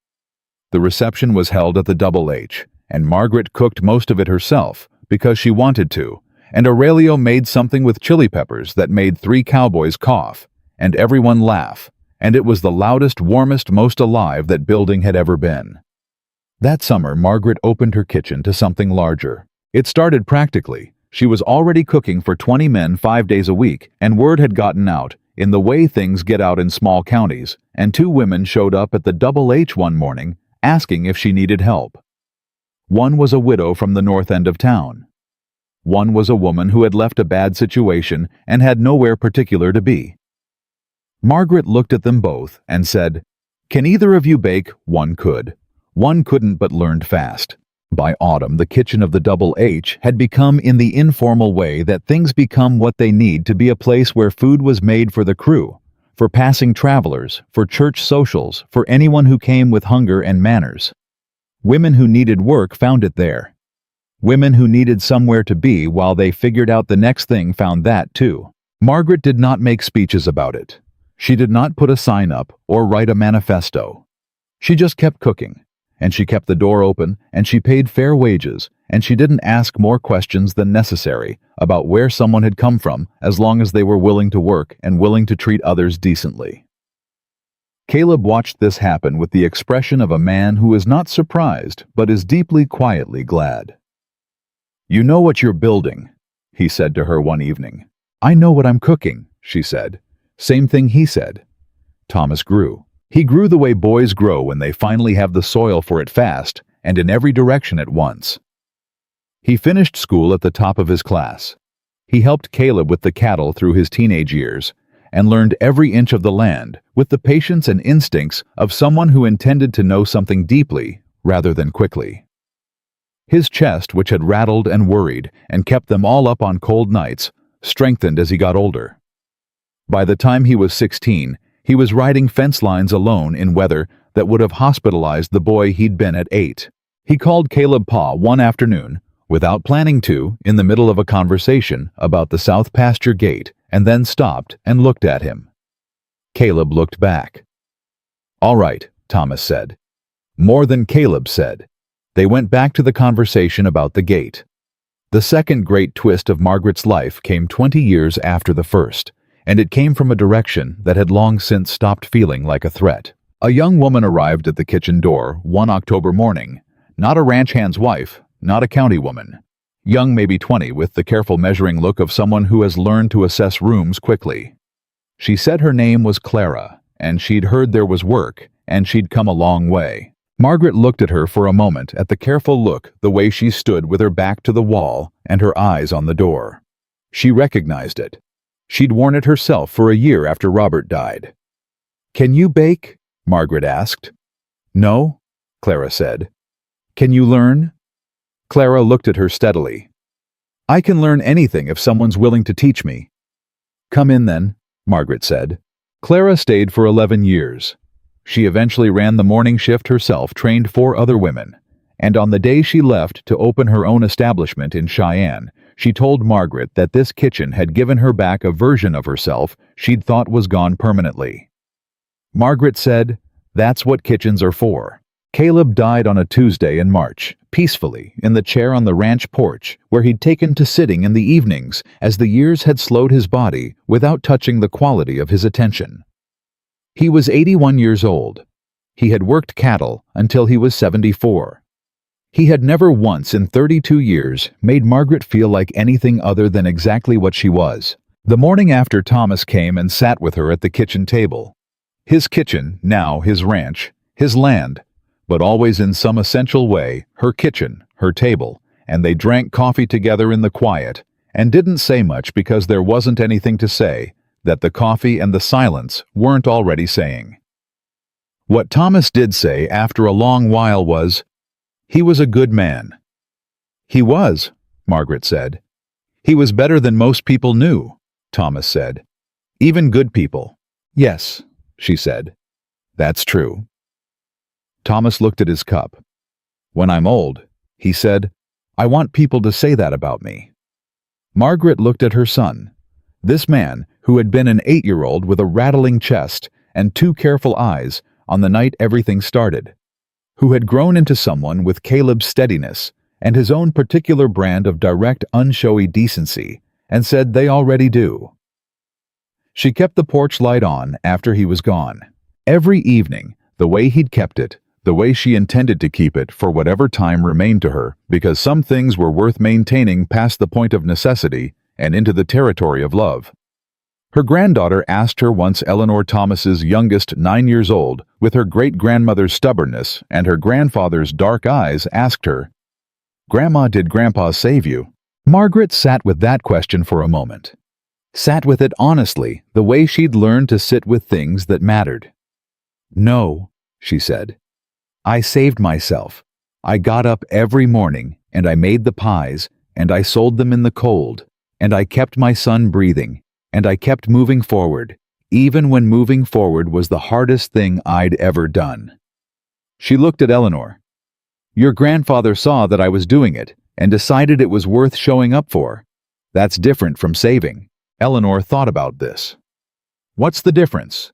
The reception was held at the Double H, and Margaret cooked most of it herself because she wanted to, and Aurelio made something with chili peppers that made 3 cowboys cough, and everyone laugh, and it was the loudest, warmest, most alive that building had ever been. That summer, Margaret opened her kitchen to something larger. It started practically. She was already cooking for 20 men 5 days a week, and word had gotten out, in the way things get out in small counties, and 2 women showed up at the Double H one morning, asking if she needed help. One was a widow from the north end of town. One was a woman who had left a bad situation and had nowhere particular to be. Margaret looked at them both and said, "Can either of you bake?" One could. One couldn't but learned fast. By autumn, the kitchen of the Double H had become in the informal way that things become what they need to be a place where food was made for the crew, for passing travelers, for church socials, for anyone who came with hunger and manners. Women who needed work found it there. Women who needed somewhere to be while they figured out the next thing found that too. Margaret did not make speeches about it. She did not put a sign up or write a manifesto. She just kept cooking, and she kept the door open, and she paid fair wages, and she didn't ask more questions than necessary about where someone had come from, as long as they were willing to work and willing to treat others decently. Caleb watched this happen with the expression of a man who is not surprised but is deeply, quietly glad. "You know what you're building," he said to her one evening. "I know what I'm cooking," she said. Same thing he said. Thomas grew. He grew the way boys grow when they finally have the soil for it fast and in every direction at once. He finished school at the top of his class. He helped Caleb with the cattle through his teenage years and learned every inch of the land with the patience and instincts of someone who intended to know something deeply rather than quickly. His chest, which had rattled and worried and kept them all up on cold nights, strengthened as he got older. By the time he was 16, he was riding fence lines alone in weather that would have hospitalized the boy he'd been at 8. He called Caleb Pa one afternoon, without planning to, in the middle of a conversation about the south pasture gate, and then stopped and looked at him. Caleb looked back. "All right," Thomas said. More than Caleb said. They went back to the conversation about the gate. The second great twist of Margaret's life came 20 years after the first, and it came from a direction that had long since stopped feeling like a threat. A young woman arrived at the kitchen door one October morning, not a ranch hand's wife, not a county woman. Young, maybe 20, with the careful measuring look of someone who has learned to assess rooms quickly. She said her name was Clara, and she'd heard there was work, and she'd come a long way. Margaret looked at her for a moment, at the careful look, the way she stood with her back to the wall and her eyes on the door. She recognized it. She'd worn it herself for a year after Robert died. "Can you bake?" Margaret asked. "No," Clara said. "Can you learn?" Clara looked at her steadily. "I can learn anything if someone's willing to teach me." "Come in then," Margaret said. Clara stayed for 11 years. She eventually ran the morning shift herself, trained 4 other women, and on the day she left to open her own establishment in Cheyenne, she told Margaret that this kitchen had given her back a version of herself she'd thought was gone permanently. Margaret said, "That's what kitchens are for." Caleb died on a Tuesday in March, peacefully, in the chair on the ranch porch, where he'd taken to sitting in the evenings as the years had slowed his body without touching the quality of his attention. He was 81 years old. He had worked cattle until he was 74. He had never once in 32 years made Margaret feel like anything other than exactly what she was. The morning after, Thomas came and sat with her at the kitchen table. His kitchen, now his ranch, his land, but always in some essential way, her kitchen, her table, and they drank coffee together in the quiet, and didn't say much because there wasn't anything to say that the coffee and the silence weren't already saying. What Thomas did say after a long while was, "He was a good man." "He was," Margaret said. "He was better than most people knew," Thomas said. "Even good people." "Yes," she said. "That's true." Thomas looked at his cup. "When I'm old," he said, "I want people to say that about me." Margaret looked at her son. This man, who had been an 8-year-old with a rattling chest and 2 careful eyes on the night everything started, who had grown into someone with Caleb's steadiness and his own particular brand of direct, unshowy decency, and said they already do. She kept the porch light on after he was gone. Every evening, the way he'd kept it, the way she intended to keep it for whatever time remained to her, because some things were worth maintaining past the point of necessity and into the territory of love. Her granddaughter asked her once, Eleanor Thomas's youngest, 9 years old, with her great-grandmother's stubbornness and her grandfather's dark eyes, asked her, "Grandma, did Grandpa save you?" Margaret sat with that question for a moment. Sat with it honestly, the way she'd learned to sit with things that mattered. "No," she said. "I saved myself. I got up every morning, and I made the pies, and I sold them in the cold, and I kept my son breathing, and I kept moving forward, even when moving forward was the hardest thing I'd ever done." She looked at Eleanor. "Your grandfather saw that I was doing it, and decided it was worth showing up for. That's different from saving." Eleanor thought about this. "What's the difference?"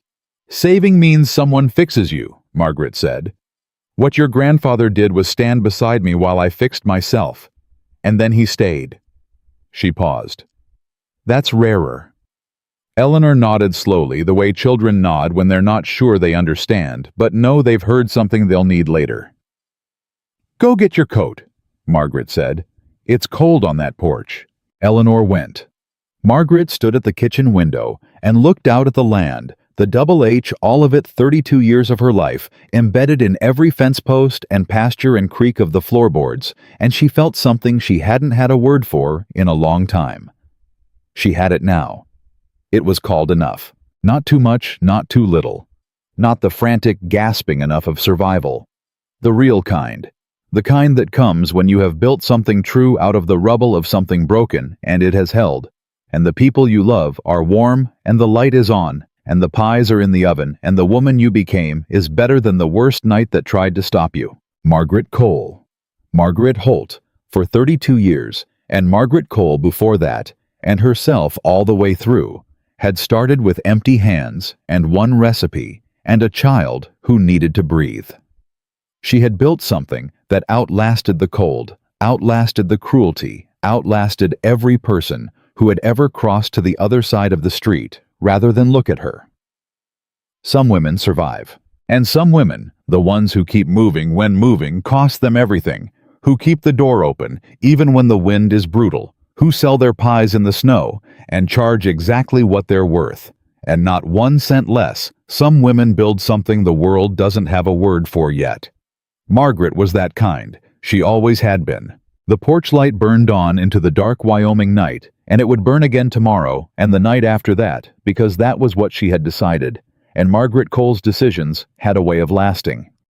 "Saving means someone fixes you," Margaret said. What your grandfather did was stand beside me while I fixed myself. And then he stayed." She paused. "That's rarer." Eleanor nodded slowly, the way children nod when they're not sure they understand, but know they've heard something they'll need later. "Go get your coat," Margaret said. "It's cold on that porch." Eleanor went. Margaret stood at the kitchen window and looked out at the land, the double H, all of it 32 years of her life, embedded in every fence post and pasture and creak of the floorboards, and she felt something she hadn't had a word for in a long time. She had it now. It was called enough. Not too much, not too little. Not the frantic gasping enough of survival. The real kind. The kind that comes when you have built something true out of the rubble of something broken, and it has held, and the people you love are warm, and the light is on, and the pies are in the oven, and the woman you became is better than the worst night that tried to stop you. Margaret Cole. Margaret Holt, for 32 years, and Margaret Cole before that, and herself all the way through, had started with empty hands and one recipe and a child who needed to breathe. She had built something that outlasted the cold, outlasted the cruelty, outlasted every person who had ever crossed to the other side of the street rather than look at her. Some women survive, and some women, the ones who keep moving when moving cost them everything, who keep the door open even when the wind is brutal, who sell their pies in the snow and charge exactly what they're worth, and not 1 cent less. Some women build something the world doesn't have a word for yet. Margaret was that kind. She always had been. The porch light burned on into the dark Wyoming night, and it would burn again tomorrow and the night after that, because that was what she had decided, and Margaret Cole's decisions had a way of lasting.